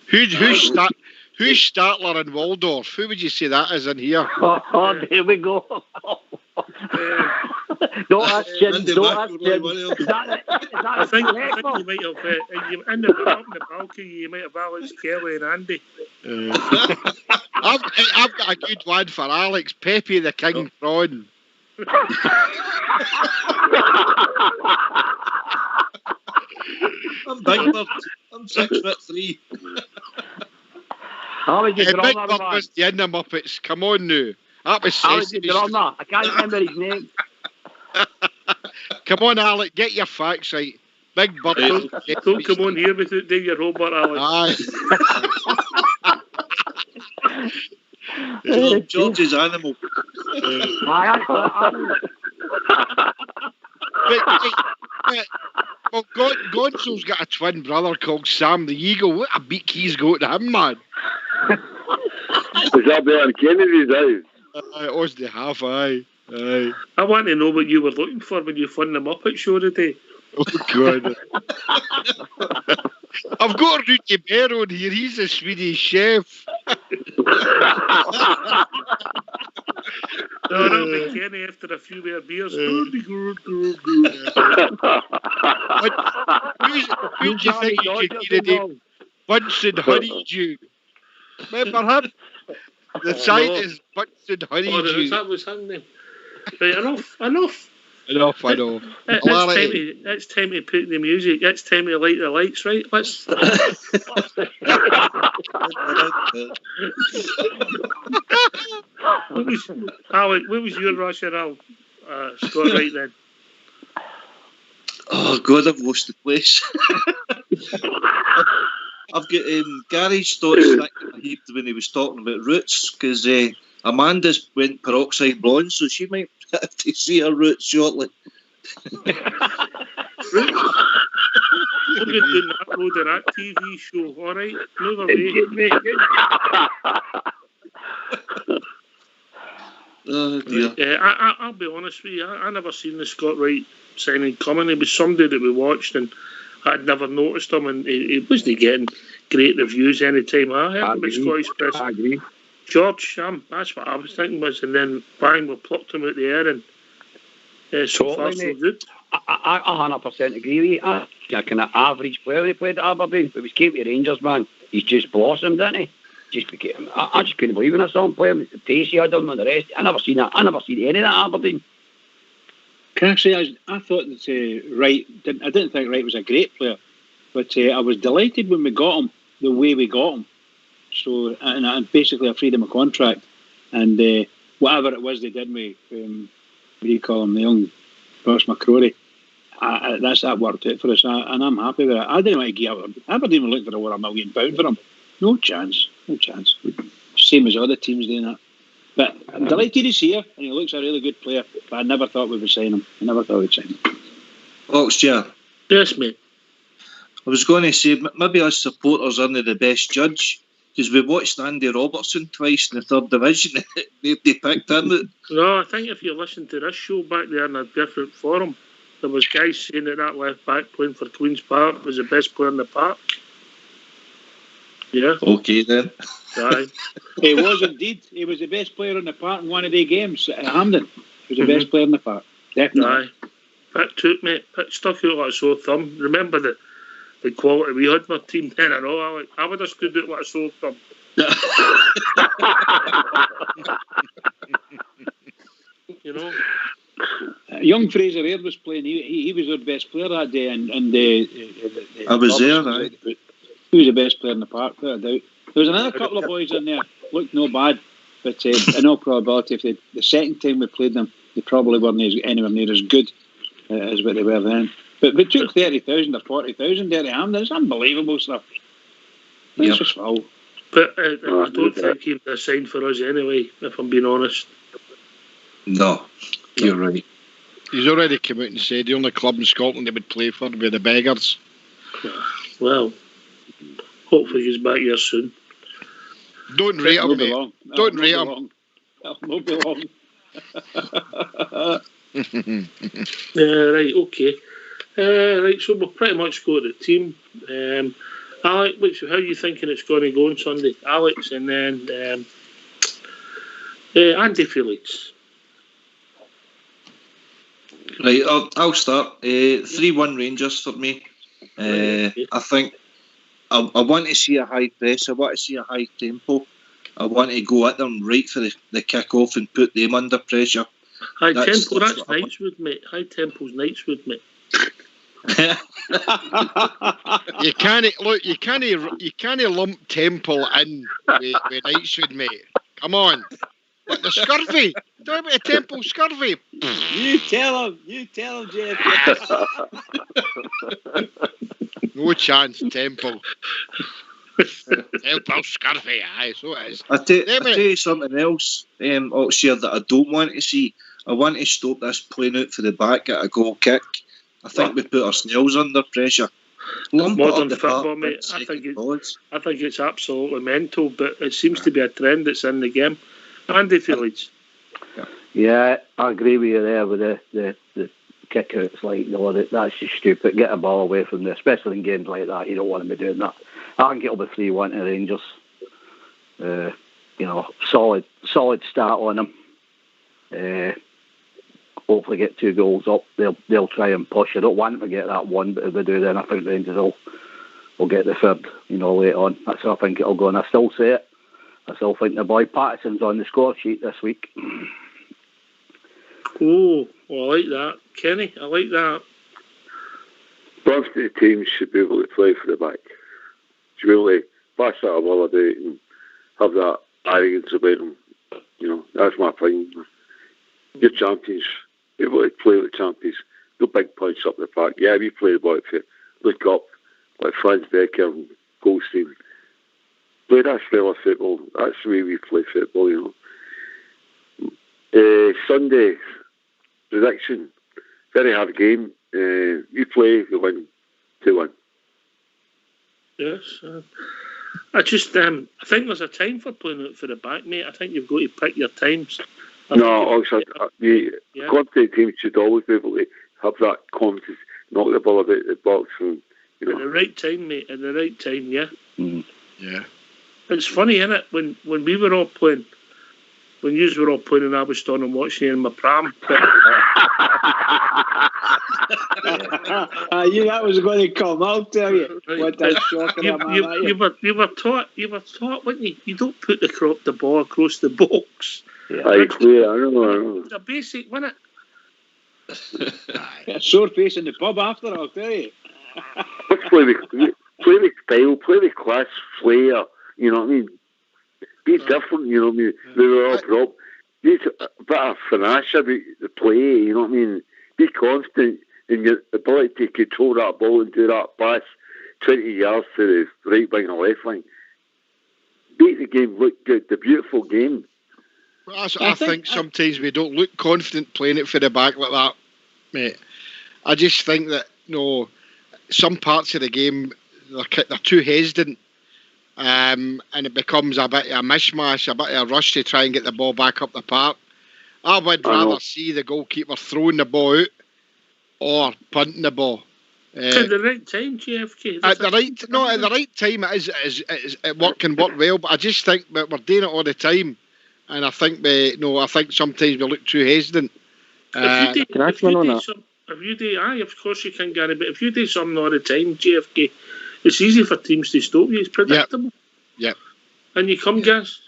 Who's Statler and Waldorf? Who would you say that is in here? Oh, there we go. Don't ask Jim. I think you might have in the balcony. You might have Alex Kelly and Andy. I've got a good one for Alex. Pepe the King Prawn. I'm big, but I'm 6'3". How was your Big drummer, Buck was the in the Muppets. Come on now. That was How was your drummer? I can't remember his name. Come on, Alec, get your facts right. Big Buck. Don't come on here without doing your homework, Alex. George's animal. Well, Gonzo's got a twin brother called Sam the Eagle. What a beak he's got to him, man. Is that better Kennedy's days? It was the half, aye. I want to know what you were looking for when you phoned the Muppet Show today. Oh, God. I've got Rudy Bear on here. He's a Swedish chef. No, that'll be Kenny after a few more beers. Who do you think you could need a name? Bunsen Honeydew. Remember him? The scientist Bunsen Honeydew. That was his name. Right, enough. I know. It's time to put the music. It's time to light the lights, right? Let's. Alec, what was your rationale? Scott, right then. Oh God, I've lost the place. I've got Gary's thoughts when he was talking about roots, because Amanda's went peroxide blonde, so she might have to see her roots shortly. We're doing that road of that TV show, all right? Move away. Oh dear. I'll be honest with you. I never seen the Scott Wright signing coming. He was somebody that we watched, and I'd never noticed him, and he wasn't getting great reviews any time I heard him at Scottish Press. I agree. George, that's what I was thinking was, and then bang, we plucked him out the air, and so far so good. I 100% agree with you. A kind of average player when he played at Aberdeen, but he came to Rangers, man. He's just blossomed, didn't he? Just became. I just couldn't believe when I saw him play. The pace he had on and the rest. I never seen that. I never seen any of that at Aberdeen. Can I say I thought that Wright I didn't think Wright was a great player, but I was delighted when we got him the way we got him. So and basically a freedom of contract, and whatever it was they did with what do you call him, the young Ross McCrory. That worked out for us, and I'm happy with it. I didn't want to give up. Aberdeen were looking for over £1 million for him. No chance. Same as other teams doing that. But I'm delighted he's here, and he looks a really good player. But I never thought we would sign him. Oxchair. Yes, mate. I was going to say, maybe us supporters aren't the best judge, because we watched Andy Robertson twice in the third division. They picked him. No, I think if you listen to this show back there in a different forum, there was guys saying that left back playing for Queen's Park was the best player in the park. Yeah. Okay then. Aye. He was indeed. He was the best player in the park in one of the games at Hampden. He was the best player in the park. Definitely. Aye. Pick took, mate. Pick stuck out like a sore thumb. Remember the quality we had in our team then, I know, Alec. I would have stood out like a sore thumb. You know? Young Fraser Aird was playing. He was our best player that day, and I was there, right? He was the best player in the park, without a doubt. There was another couple of boys in there, looked no bad, but in all probability, if the second time we played them, they probably weren't anywhere near as good as what they were then. But we took 30,000 or 40,000 there at Hampden. It's unbelievable stuff. It's just foul. But I don't think he'd have signed for us anyway, if I'm being honest. No, you're right. He's already come out and said the only club in Scotland he would play for would be the Beggars. Well, hopefully he's back here soon. Don't rate him, mate. Don't rate him. Not be long. Right, okay. Right, so we'll pretty much go to the team. Alex, how are you thinking it's going to go on Sunday? Alex, and then Andy Felix. Right, I'll start. 3-1 Rangers for me. I think I want to see a high press. I want to see a high tempo. I want to go at them right for the kick-off and put them under pressure. High tempo, that's Knightswood, mate. High tempo's Knightswood, mate. You can't lump Temple in with Knightswood, mate. Come on. What, the scurvy? Talk about the Temple scurvy. You tell him, Jeff. No chance, Temple. Temple scurvy, aye, so it is. I'll tell you something else, Oxshire, that I don't want to see. I want to stop this playing out for the back at a goal kick. I think we put ourselves under pressure. Modern football, mate. I think it's absolutely mental, but it seems to be a trend that's in the game. Andy Felix. Yeah, I agree with you there with the kick outs. Like, that's just stupid. Get a ball away from there, especially in games like that. You don't want to be doing that. I think it'll be 3-1 to Rangers. Solid start on them. hopefully get 2 goals up. They'll try and push. I don't want them to get that one, but if they do, then I think Rangers will get the third, late on. That's how I think it'll go. And I still say it. I still think the boy Patterson's on the score sheet this week. Oh, I like that. Kenny, I like that. Both the teams should be able to play for the back. Should be able to pass that a ball about and have that arrogance about them. That's my thing. Your champions, be able to play with champions. No big punch up the park. Yeah, we play the ball if you look up like Franz Becker and Goldstein. Play that style of football. That's the way we play football, Sunday prediction. Very hard game. We play, we win 2-1. Yes. I think there's a time for playing it for the back, mate. I think you've got to pick your times. Confident teams should always be able to have that confidence, knock the ball about the box. And, At the right time, mate. At the right time, yeah. Yeah. It's funny, isn't it? When we were all playing, when you were all playing and I was standing and watching you in my pram. I knew that was going to come, I'll tell you. What a shocker. You were taught, weren't you? You don't put the ball across the box. I know. It's a basic, wasn't it? A sore face in the pub after, I'll tell you. Let's play with style, play with class, flair, you know what I mean? Be different, you know what I mean? We were all prop. Need a bit of finesse about the play, you know what I mean? Be constant in your ability to control that ball and do that pass 20 yards to the right wing or left wing. Make the game look good, the beautiful game. I think sometimes we don't look confident playing it for the back like that, mate. I just think that, some parts of the game, they're too hesitant. And it becomes a bit of a mishmash, a bit of a rush to try and get the ball back up the park. I would rather see the goalkeeper throwing the ball out or punting the ball. At the right time, JFK. At the right time, it can work well. But I just think that we're doing it all the time, and I think I think sometimes we look too hesitant. Can I come on that? If you do, of course you can, Gary. But if you do something all the time, JFK, it's easy for teams to stop you. It's predictable. Yep. And you come, guys.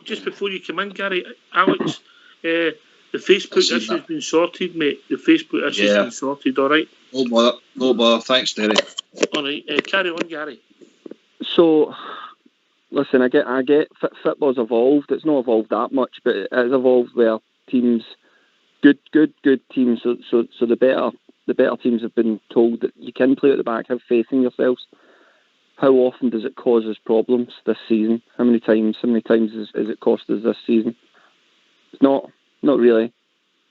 Just before you come in, Gary, Alex, the Facebook issue has been sorted, mate. The Facebook issue has been sorted, all right? No bother. Thanks, Derek. All right, carry on, Gary. So, listen, I get football's evolved. It's not evolved that much, but it has evolved where teams, good teams, so the better teams have been told that you can play at the back, have faith in yourselves. How often does it cause us problems this season? How many times has it cost us this season? It's not really.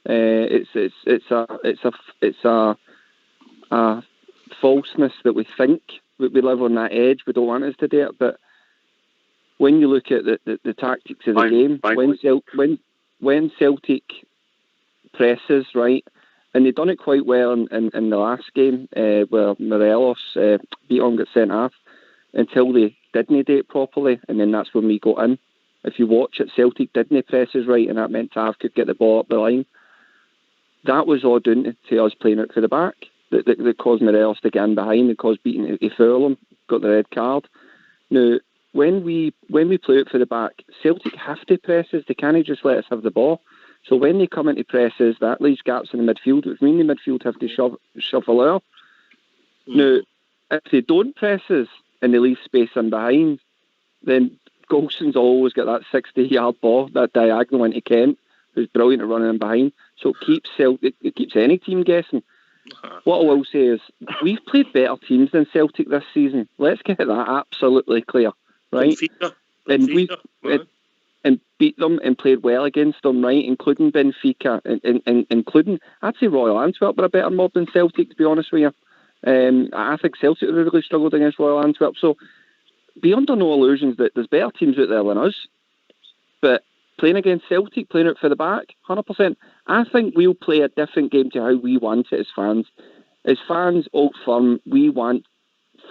It's a falseness that we think we live on that edge. We don't want us to do it, but when you look at the tactics of the game, when Celtic presses, right, and they've done it quite well in the last game where Morelos beat on, got sent off until they didn't do it properly, and then that's when we got in. If you watch it, Celtic didn't presses right, and that meant Tav could get the ball up the line. That was all down to us playing it for the back. That caused Morelos to get in behind and caused Beaton to foul him, got the red card. Now, when we play it for the back, Celtic have to presses. They can't just let us have the ball. So when they come into presses, that leaves gaps in the midfield, which means the midfield have to shuffle out. Now, if they don't presses and they leave space in behind, then Golson's always got that 60-yard ball, that diagonal into Kent, who's brilliant at running in behind. So it keeps any team guessing. What I will say is, we've played better teams than Celtic this season. Let's get that absolutely clear, right? And beat them and played well against them, right? Including Benfica, and including, I'd say Royal Antwerp were a better mob than Celtic, to be honest with you. I think Celtic have really struggled against Royal Antwerp. So be under no illusions that there's better teams out there than us. But playing against Celtic, playing it for the back, 100%. I think we'll play a different game to how we want it as fans. As fans, Old Firm, we want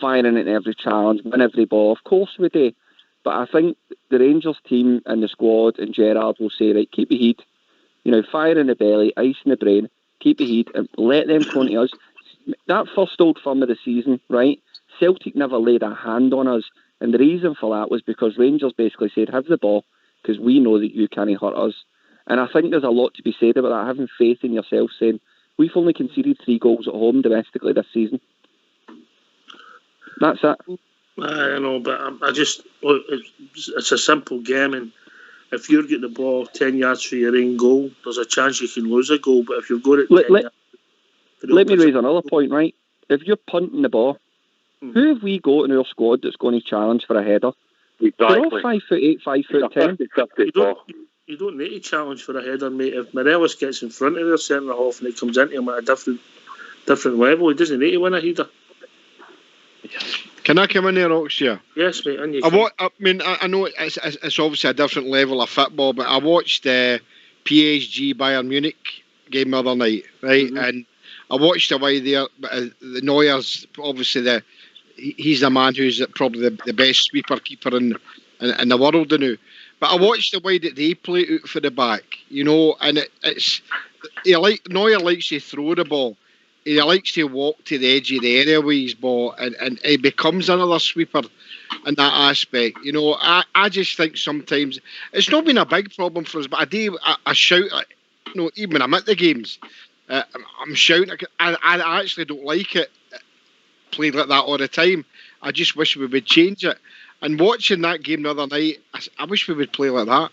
firing at every challenge, win every ball. Of course we do. But I think the Rangers team and the squad and Gerrard will say, right, keep your heat. Fire in the belly, ice in the brain, keep the heat, and let them come to us. That first Old Firm of the season, right? Celtic never laid a hand on us, and the reason for that was because Rangers basically said, have the ball, because we know that you can't hurt us. And I think there's a lot to be said about that, having faith in yourself, saying, we've only conceded 3 goals at home domestically this season. That's it. I know, but I just, look, it's a simple game, and if you're getting the ball 10 yards for your own goal, there's a chance you can lose a goal. But if you've got it 10 yards... Let me raise another point, right? If you're punting the ball, who have we got in our squad that's going to challenge for a header? Exactly. They're all 5'8", 5'10". You don't need to challenge for a header, mate. If Morelos gets in front of their centre half and he comes into him at a different level, he doesn't need to win a header. Can I come in there, Ox? Yeah. Yes, mate. And I know it's obviously a different level of football, but I watched the PSG Bayern Munich game the other night, right? Mm-hmm. And I watched the way there. The Neuer's obviously he's the man who's probably the best sweeper keeper in the world now. But I watched the way that they play out for the back, and it's Neuer likes to throw the ball. He likes to walk to the edge of the area with his ball, and he becomes another sweeper in that aspect. I just think sometimes it's not been a big problem for us, but I shout, even when I'm at the games, I'm shouting. I actually don't like it played like that all the time. I just wish we would change it. And watching that game the other night, I wish we would play like that.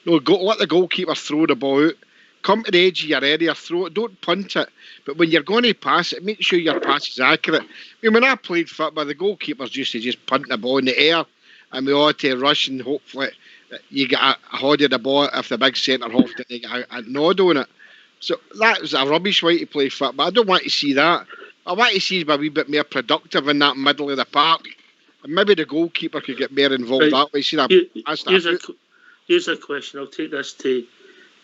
Let the goalkeeper throw the ball out. Come to the edge of your area, throw it. Don't punt it. But when you're going to pass it, make sure your pass is accurate. When I played football, the goalkeepers used to just punt the ball in the air, and we all had to rush, and hopefully you get a hold of the ball if the big centre half didn't get a nod on it. So that was a rubbish way to play football. I don't want to see that. I want to see a wee bit more productive in that middle of the park. And maybe the goalkeeper could get more involved that way. See that? Here's a question. I'll take this to...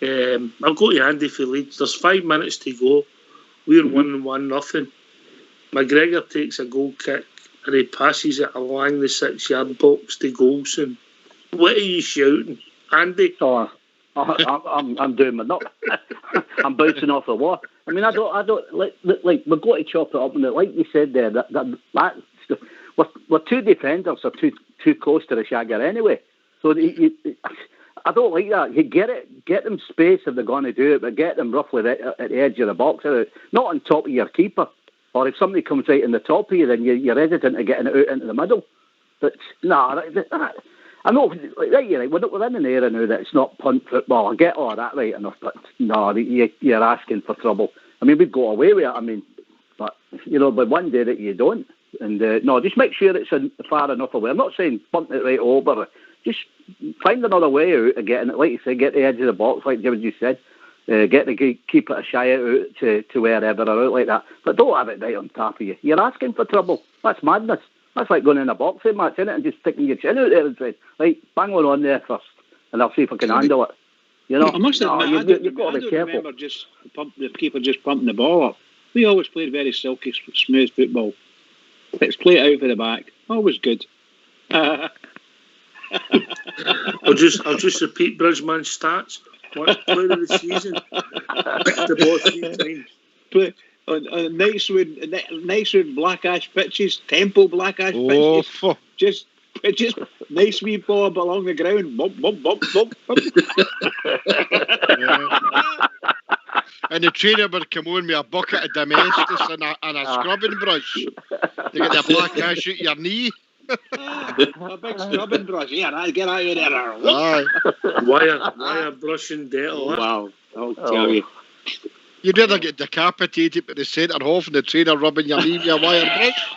I'll go to Andy for Leeds. There's 5 minutes to go. We're 1-1-0. McGregor takes a goal kick and he passes it along the 6-yard box to Goldson. What are you shouting, Andy? I'm doing my nut. I'm bouncing off the wall. I mean, I don't like we've got to chop it up, and like you said there, we're 2 defenders are too close to the shagger anyway. So I don't like that. You get them space if they're going to do it, but get them roughly at the edge of the box, not on top of your keeper. Or if somebody comes right in the top of you, then you're hesitant to getting it out into the middle. But I know, right, we're in an era now that it's not punt football. I get all that right enough, but no, you're asking for trouble. I mean, we've got away with it. I mean, but but one day that you don't, and no, just make sure it's far enough away. I'm not saying punt it right over. Just find another way out of getting it. Like you said, get the edge of the box, like Jim just said. Get the keep it a shy out to wherever or out like that. But don't have it right on top of you. You're asking for trouble. That's madness. That's like going in a boxing match, isn't it? And just sticking your chin out there and saying, right, bang one on there first, and I'll see if I can handle it. I must admit, you've got to be careful. Remember the keeper just pumping the ball up. We always played very silky, smooth football. Let's play it out for the back. Always good. I'll just repeat Bridgman's stats. One player of the season. The ball 3 times. Play on nice round black ash pitches, tempo black ash pitches. Just nice wee ball up along the ground. Bump, bump, bump, bump, bump. And the trainer would come on with a bucket of domestics and a scrubbing brush to get the black ash out your knee. A big scrubbing brush. Yeah, get out of there. Wire brushing Dettol. Wow, I'll tell you. You'd rather get decapitated by the centre half and the trainer rubbing your knee with a wire brush.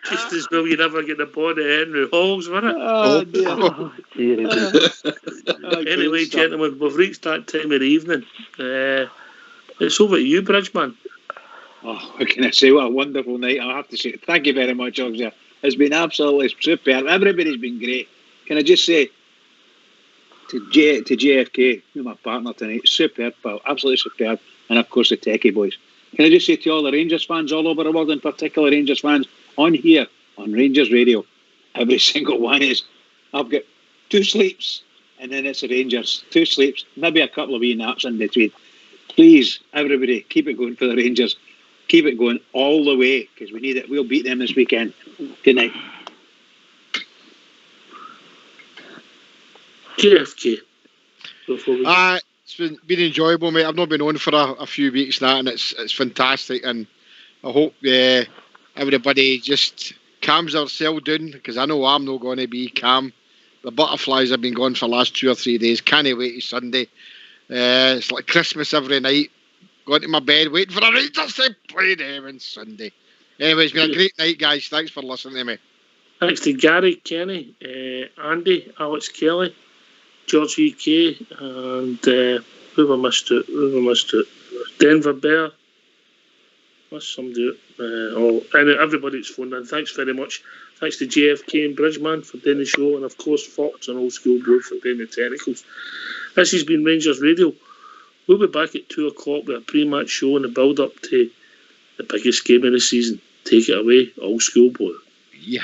Just as well you never get the ball to Henry Halls, wasn't it? Anyway, gentlemen, we've reached that time of the evening. It's over to you, Bridgman. Oh, what can I say? What a wonderful night. I have to say thank you very much, Oxia. It's been absolutely superb. Everybody's been great. Can I just say to JFK, who's my partner tonight, superb, pal, absolutely superb, and of course the Techie boys. Can I just say to all the Rangers fans all over the world, in particular Rangers fans on here, on Rangers Radio, Every single one is. I've got 2 sleeps, and then it's the Rangers. 2 sleeps, maybe a couple of wee naps in between. Please, everybody, keep it going for the Rangers. Keep it going all the way, because we need it. We'll beat them this weekend. Good night. JFK. It's been enjoyable, mate. I've not been on for a few weeks now, and it's fantastic. And I hope everybody just calms themselves down, because I know I'm not going to be calm. The butterflies have been going for the last 2 or 3 days. Can't wait to Sunday. It's like Christmas every night. Going to my bed, waiting for the Rangers to play them on Sunday. Anyway, it's been a great night, guys. Thanks for listening to me. Thanks to Gary, Kenny, Andy, Alex Kelly, George EK, and who have I missed it? Denver Bear. Must somebody. And everybody that's phoned in. Thanks very much. Thanks to JFK and Bridgeman for doing the show, and of course Fox and Old School Blue for doing the technicals. This has been Rangers Radio. We'll be back at 2 o'clock with a pre-match show and a build-up to the biggest game of the season. Take it away, Old School Blue. Yeah.